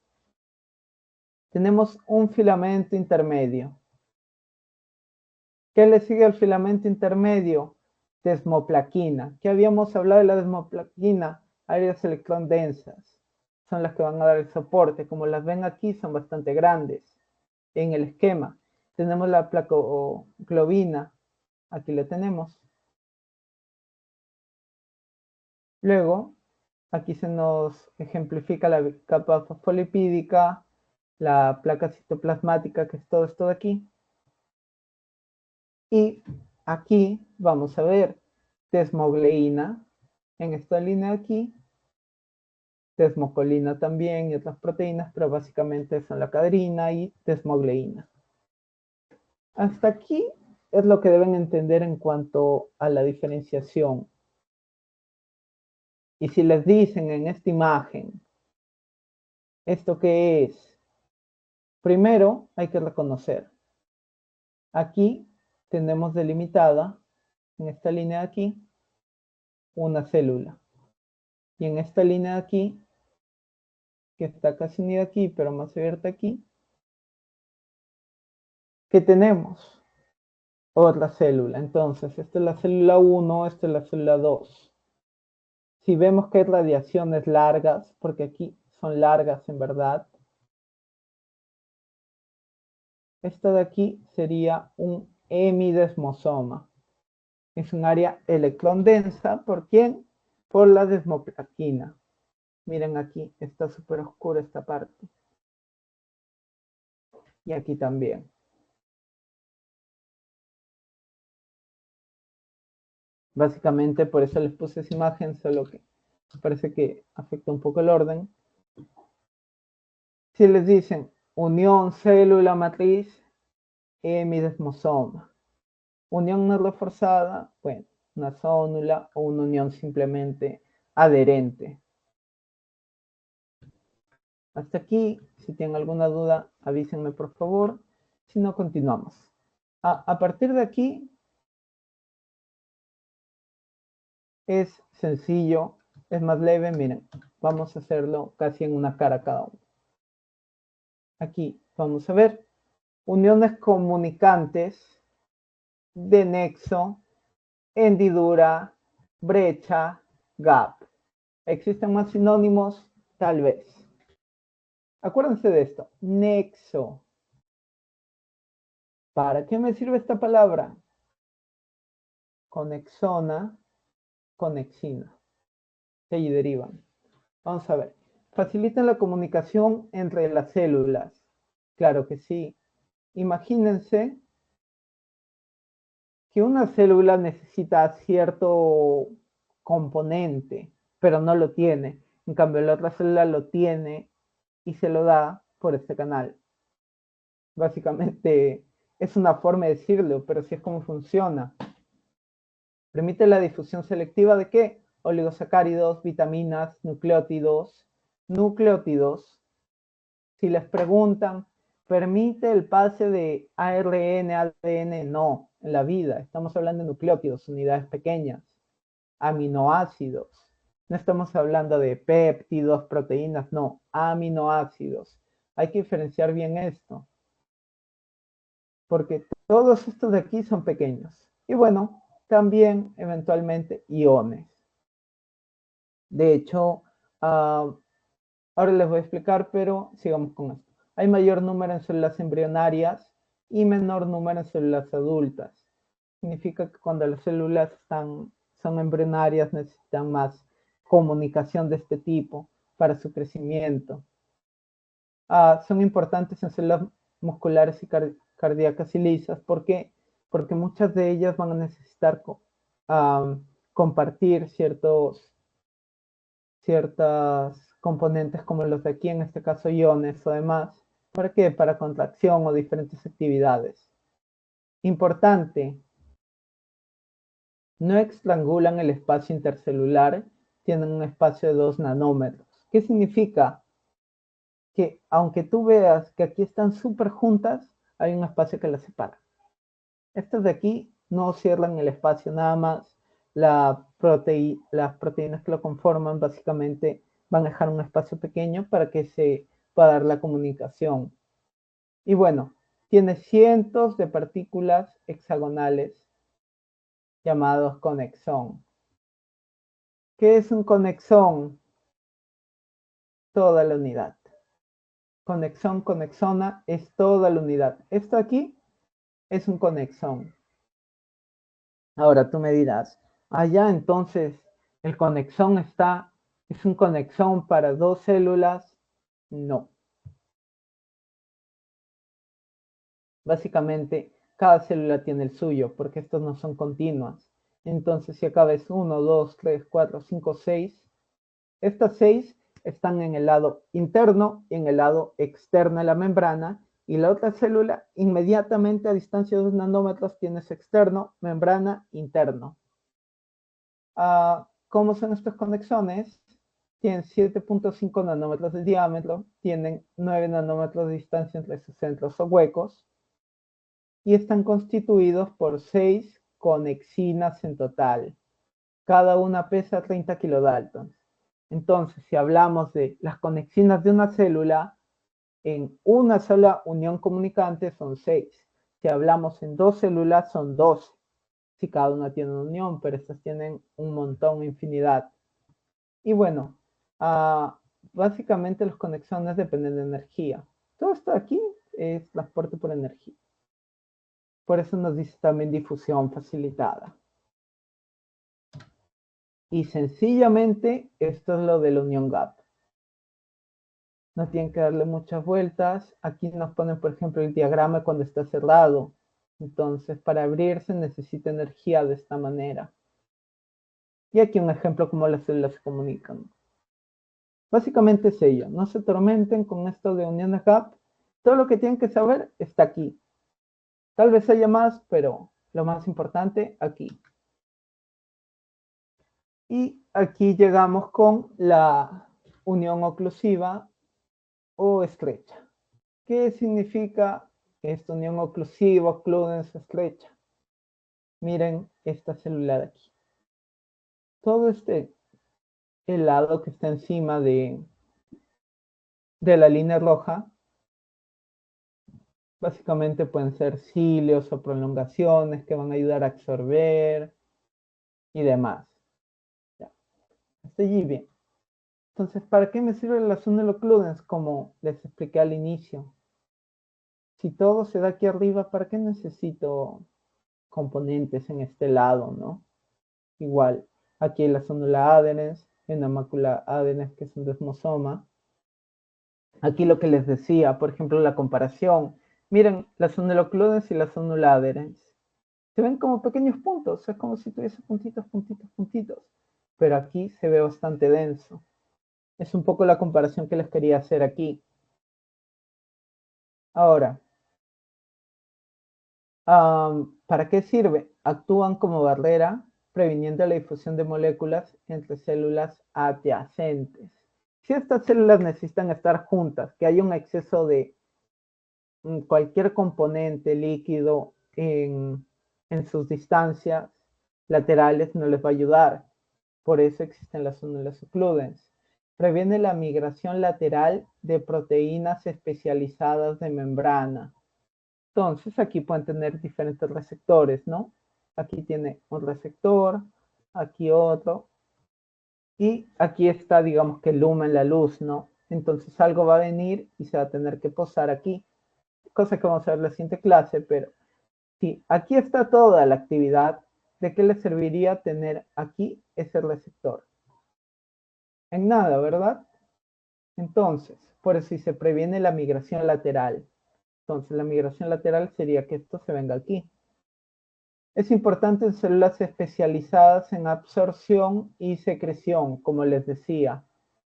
Tenemos un filamento intermedio. ¿Qué le sigue al filamento intermedio? Desmoplaquina. ¿Qué habíamos hablado de la desmoplaquina? Áreas electrón densas. Son las que van a dar el soporte. Como las ven aquí, son bastante grandes. En el esquema tenemos la placoglobina. Aquí la tenemos. Luego, aquí se nos ejemplifica la capa fosfolipídica, la placa citoplasmática, que es todo esto de aquí. Y aquí vamos a ver desmogleína en esta línea de aquí, desmocolina también y otras proteínas, pero básicamente son la caderina y desmogleína. Hasta aquí es lo que deben entender en cuanto a la diferenciación. Y si les dicen en esta imagen, ¿esto qué es? Primero hay que reconocer. Aquí tenemos delimitada, en esta línea de aquí, una célula. Y en esta línea de aquí que está casi unida aquí, pero más abierta aquí, ¿qué tenemos? Otra célula. Entonces, esta es la célula 1, esta es la célula 2. Si vemos que hay radiaciones largas, porque aquí son largas en verdad, esta de aquí sería un hemidesmosoma. Es un área electrón densa. ¿Por quién? Por la desmoplaquina. Miren aquí, está súper oscura esta parte. Y aquí también. Básicamente por eso les puse esa imagen, solo que me parece que afecta un poco el orden. Si les dicen unión célula matriz, hemidesmosoma. Unión no reforzada, bueno, una zónula o una unión simplemente adherente. Hasta aquí, si tienen alguna duda, avísenme por favor, si no, continuamos. A partir de aquí, es sencillo, es más leve, miren, vamos a hacerlo casi en una cara cada uno. Aquí vamos a ver uniones comunicantes de nexo, hendidura, brecha, gap. ¿Existen más sinónimos? Tal vez. Acuérdense de esto, nexo. ¿Para qué me sirve esta palabra? Conexona, conexina. De allí derivan. Vamos a ver. Facilitan la comunicación entre las células. Claro que sí. Imagínense que una célula necesita cierto componente, pero no lo tiene. En cambio, la otra célula lo tiene y se lo da por este canal. Básicamente es una forma de decirlo, pero sí es como funciona. Permite la difusión selectiva de ¿qué? Oligosacáridos, vitaminas, nucleótidos. Nucleótidos, si les preguntan, ¿permite el pase de ARN, ADN? No, en la vida. Estamos hablando de nucleótidos, unidades pequeñas. Aminoácidos. No estamos hablando de péptidos, proteínas, no, aminoácidos. Hay que diferenciar bien esto, porque todos estos de aquí son pequeños. Y bueno, también eventualmente iones. De hecho, ahora les voy a explicar, pero sigamos con esto. Hay mayor número en células embrionarias y menor número en células adultas. Significa que cuando las células son embrionarias necesitan más comunicación de este tipo para su crecimiento. Son importantes en células musculares y cardíacas y lisas. ¿Por qué? Porque muchas de ellas van a necesitar compartir ciertas componentes como los de aquí, en este caso iones o demás. ¿Para qué? Para contracción o diferentes actividades. Importante, no estrangulan el espacio intercelular, tienen un espacio de 2 nanómetros. ¿Qué significa? Que aunque tú veas que aquí están súper juntas, hay un espacio que las separa. Estas de aquí no cierran el espacio, nada más las proteínas que lo conforman básicamente van a dejar un espacio pequeño para que se pueda dar la comunicación. Y bueno, tiene cientos de partículas hexagonales llamados conexón. ¿Qué es un conexón? Toda la unidad. Conexón, conexona es toda la unidad. Esto aquí es un conexón. Ahora tú me dirás, allá entonces el conexón es un conexón para dos células. No. Básicamente, cada célula tiene el suyo, porque estos no son continuas. Entonces, si acá ves 1, 2, 3, 4, 5, 6, estas 6 están en el lado interno y en el lado externo de la membrana, y la otra célula inmediatamente a distancia de 2 nanómetros tienes externo, membrana, interno. ¿Cómo son estos conexones? Tienen 7.5 nanómetros de diámetro, tienen 9 nanómetros de distancia entre sus centros o huecos, y están constituidos por 6 conexinas en total. Cada una pesa 30 kilodaltons. Entonces, si hablamos de las conexinas de una célula, en una sola unión comunicante son 6. Si hablamos en 2 células son 12. Si cada una tiene una unión, pero estas tienen un montón, infinidad. Y bueno, básicamente las conexiones dependen de energía. Todo esto aquí es transporte por energía. Por eso nos dice también difusión facilitada. Y sencillamente esto es lo de la unión gap. No tienen que darle muchas vueltas. Aquí nos ponen, por ejemplo, el diagrama cuando está cerrado. Entonces, para abrirse necesita energía de esta manera. Y aquí un ejemplo cómo las células se comunican. Básicamente es ello. No se atormenten con esto de uniones gap. Todo lo que tienen que saber está aquí. Tal vez haya más, pero lo más importante aquí. Y aquí llegamos con la unión oclusiva o estrecha. ¿Qué significa esta unión oclusiva, occludens estrecha? Miren esta célula de aquí. Todo este helado que está encima de la línea roja, básicamente pueden ser cilios o prolongaciones que van a ayudar a absorber y demás. Ya. Hasta allí bien. Entonces, ¿para qué me sirve la zona de occludens? Como les expliqué al inicio. Si todo se da aquí arriba, ¿para qué necesito componentes en este lado, no? Igual, aquí la célula adherens, en la mácula adherens, que es un desmosoma. Aquí lo que les decía, por ejemplo, la comparación. Miren, la célula occludens y la célula adherens. Se ven como pequeños puntos, es como si tuviese puntitos, puntitos, puntitos. Pero aquí se ve bastante denso. Es un poco la comparación que les quería hacer aquí. Ahora, ¿para qué sirve? Actúan como barrera, previniendo la difusión de moléculas entre células adyacentes. Si estas células necesitan estar juntas, que haya un exceso de cualquier componente líquido en sus distancias laterales, no les va a ayudar. Por eso existen las células occludens. Previene la migración lateral de proteínas especializadas de membrana. Entonces, aquí pueden tener diferentes receptores, ¿no? Aquí tiene un receptor, aquí otro, y aquí está, digamos que el lumen, la luz, ¿no? Entonces algo va a venir y se va a tener que posar aquí, cosa que vamos a ver en la siguiente clase, pero sí, aquí está toda la actividad. ¿De qué le serviría tener aquí ese receptor? En nada, ¿verdad? Entonces, por eso si se previene la migración lateral. Entonces, la migración lateral sería que esto se venga aquí. Es importante en células especializadas en absorción y secreción, como les decía.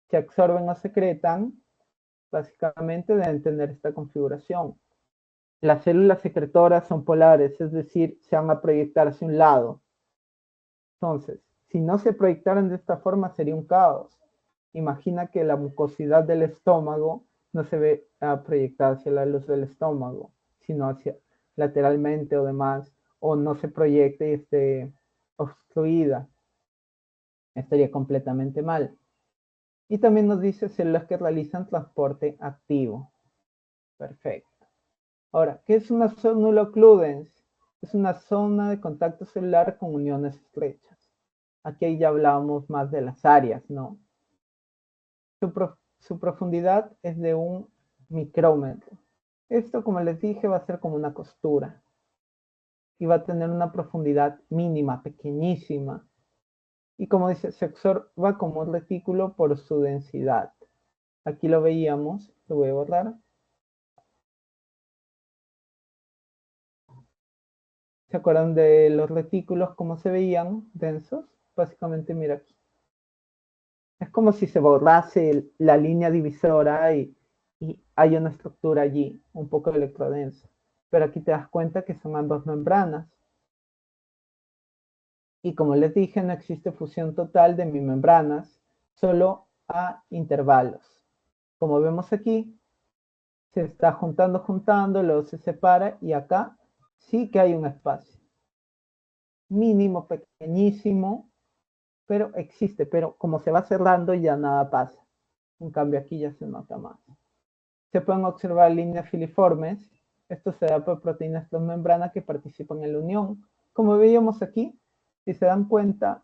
Se absorben o secretan, básicamente deben tener esta configuración. Las células secretoras son polares, es decir, se van a proyectar hacia un lado. Entonces, si no se proyectaran de esta forma sería un caos. Imagina que la mucosidad del estómago no se ve proyectada hacia la luz del estómago, sino hacia lateralmente o demás, o no se proyecte y esté obstruida. Estaría completamente mal. Y también nos dice células que realizan transporte activo. Perfecto. Ahora, ¿qué es una zona occludens? Es una zona de contacto celular con uniones estrechas. Aquí ya hablábamos más de las áreas, ¿no? Su profundidad es de 1 micrómetro. Esto, como les dije, va a ser como una costura. Y va a tener una profundidad mínima, pequeñísima. Y como dice, se absorba como un retículo por su densidad. Aquí lo veíamos, lo voy a borrar. ¿Se acuerdan de los retículos cómo se veían densos? Básicamente, mira aquí. Es como si se borrase la línea divisora y hay una estructura allí, un poco electrodensa. Pero aquí te das cuenta que son ambas membranas. Y como les dije, no existe fusión total de membranas, solo a intervalos. Como vemos aquí, se está juntando, luego se separa y acá sí que hay un espacio. Mínimo, pequeñísimo, pero existe, pero como se va cerrando ya nada pasa. En cambio aquí ya se nota más. Se pueden observar líneas filiformes. Esto se da por proteínas transmembrana que participan en la unión. Como veíamos aquí, si se dan cuenta,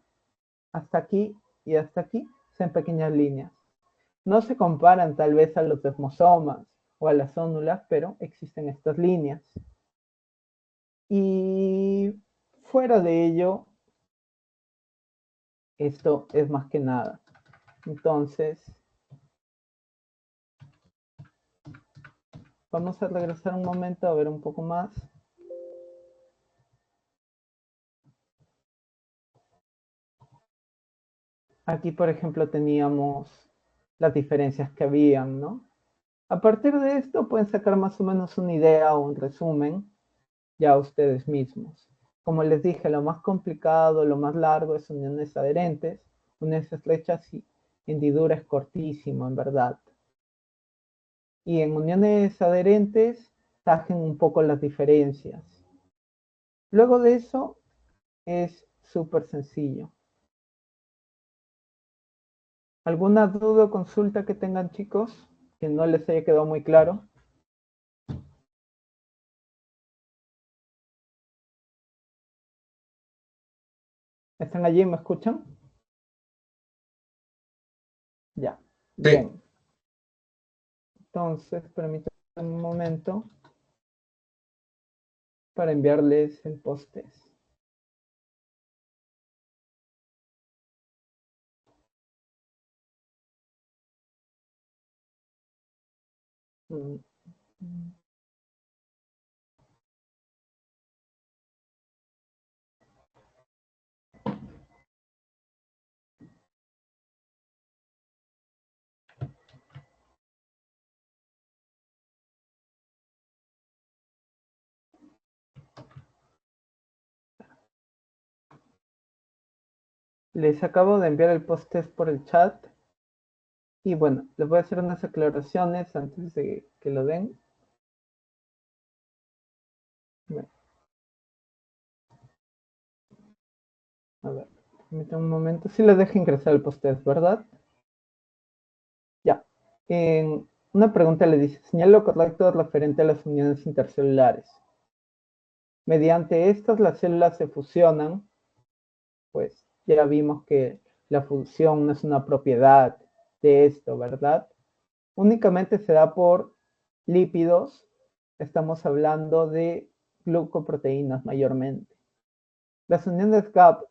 hasta aquí y hasta aquí son pequeñas líneas. No se comparan tal vez a los desmosomas o a las ónulas, pero existen estas líneas. Y fuera de ello, esto es más que nada. Entonces, vamos a regresar un momento a ver un poco más. Aquí, por ejemplo, teníamos las diferencias que habían, ¿no? A partir de esto pueden sacar más o menos una idea o un resumen ya ustedes mismos. Como les dije, lo más complicado, lo más largo es uniones adherentes, uniones estrechas y hendidura es cortísimo, en verdad. Y en uniones adherentes tajen un poco las diferencias. Luego de eso es súper sencillo. ¿Alguna duda o consulta que tengan, chicos? Que no les haya quedado muy claro. ¿Están allí? ¿Me escuchan? Ya. Sí, Bien. Entonces, permítanme un momento para enviarles el post-test. Les acabo de enviar el post-test por el chat. Y bueno, les voy a hacer unas aclaraciones antes de que lo den. Bueno, a ver, permítanme un momento. Sí les dejo ingresar el post-test, ¿verdad? Ya. Una pregunta le dice, señala lo correcto referente a las uniones intercelulares. Mediante estas las células se fusionan, pues ya vimos que la fusión no es una propiedad de esto, ¿verdad? Únicamente se da por lípidos, estamos hablando de glucoproteínas mayormente. Las uniones GAP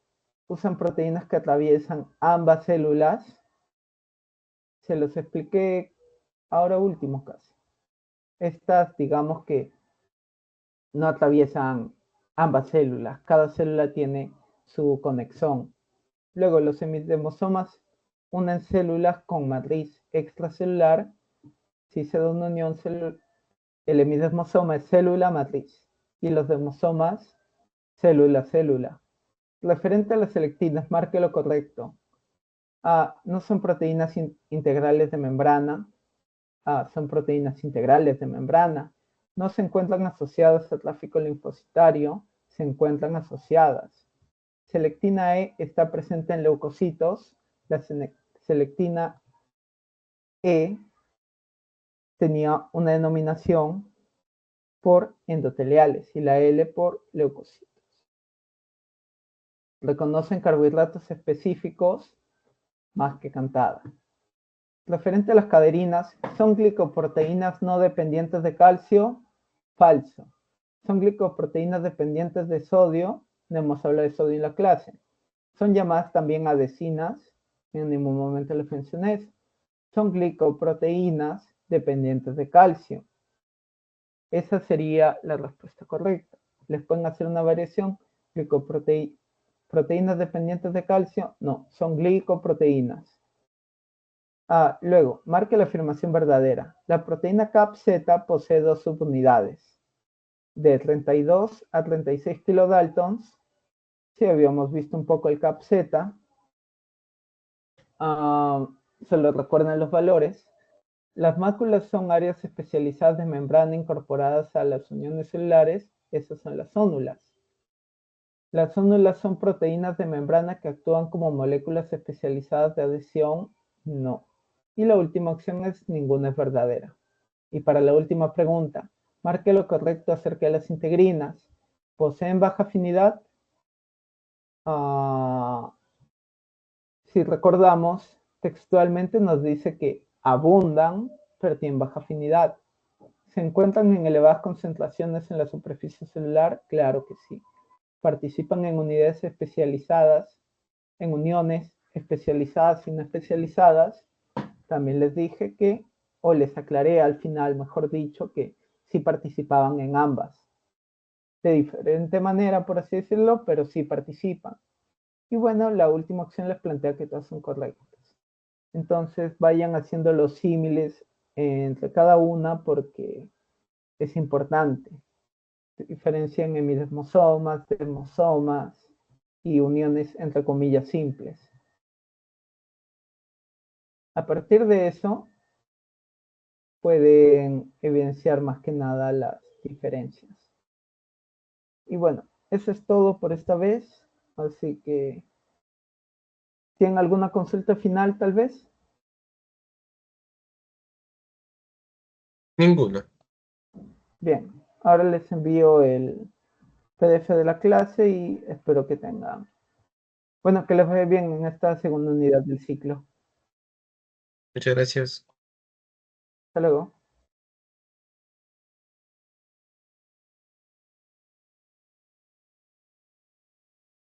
usan proteínas que atraviesan ambas células. Se los expliqué ahora último casi. Estas, digamos que no atraviesan ambas células. Cada célula tiene su conexión. Luego, los hemidemosomas unen células con matriz extracelular. Si se da una unión, el hemidesmosoma es célula-matriz y los demosomas célula-célula. Referente a las selectinas, marque lo correcto. A, no son proteínas integrales de membrana. A, son proteínas integrales de membrana. No se encuentran asociadas al tráfico linfocitario, se encuentran asociadas. Selectina E está presente en leucocitos. La selectina E tenía una denominación por endoteliales y la L por leucocitos. Reconocen carbohidratos específicos más que cantada. Referente a las caderinas, ¿son glicoproteínas no dependientes de calcio? Falso. Son glicoproteínas dependientes de sodio. No hemos hablado de sodio en la clase. Son llamadas también adesinas. En ningún momento les mencioné eso. Son glicoproteínas dependientes de calcio. Esa sería la respuesta correcta. Les pueden hacer una variación. ¿Proteínas dependientes de calcio? No, son glicoproteínas. Luego, marque la afirmación verdadera. La proteína CAP-Z posee dos subunidades, de 32 a 36 kilodaltons. Si habíamos visto un poco el CAP-Z, solo recuerden los valores. Las máculas son áreas especializadas de membrana incorporadas a las uniones celulares. Esas son las ónulas. Las células son proteínas de membrana que actúan como moléculas especializadas de adhesión. No. Y la última opción es ninguna es verdadera. Y para la última pregunta, marque lo correcto acerca de las integrinas. ¿Poseen baja afinidad? Si recordamos, textualmente nos dice que abundan, pero tienen baja afinidad. ¿Se encuentran en elevadas concentraciones en la superficie celular? Claro que sí. Participan en unidades especializadas, en uniones especializadas y no especializadas. También les dije que, o les aclaré al final, mejor dicho, que sí participaban en ambas. De diferente manera, por así decirlo, pero sí participan. Y bueno, la última opción les plantea que todas son correctas. Entonces vayan haciendo los símiles entre cada una porque es importante. Diferencian hemidesmosomas, desmosomas y uniones entre comillas simples. A partir de eso, pueden evidenciar más que nada las diferencias. Y bueno, eso es todo por esta vez. Así que, ¿tienen alguna consulta final tal vez? Ninguna. Bien, ahora les envío el PDF de la clase y espero que tengan, bueno, que les vaya bien en esta segunda unidad del ciclo. Muchas gracias. Hasta luego.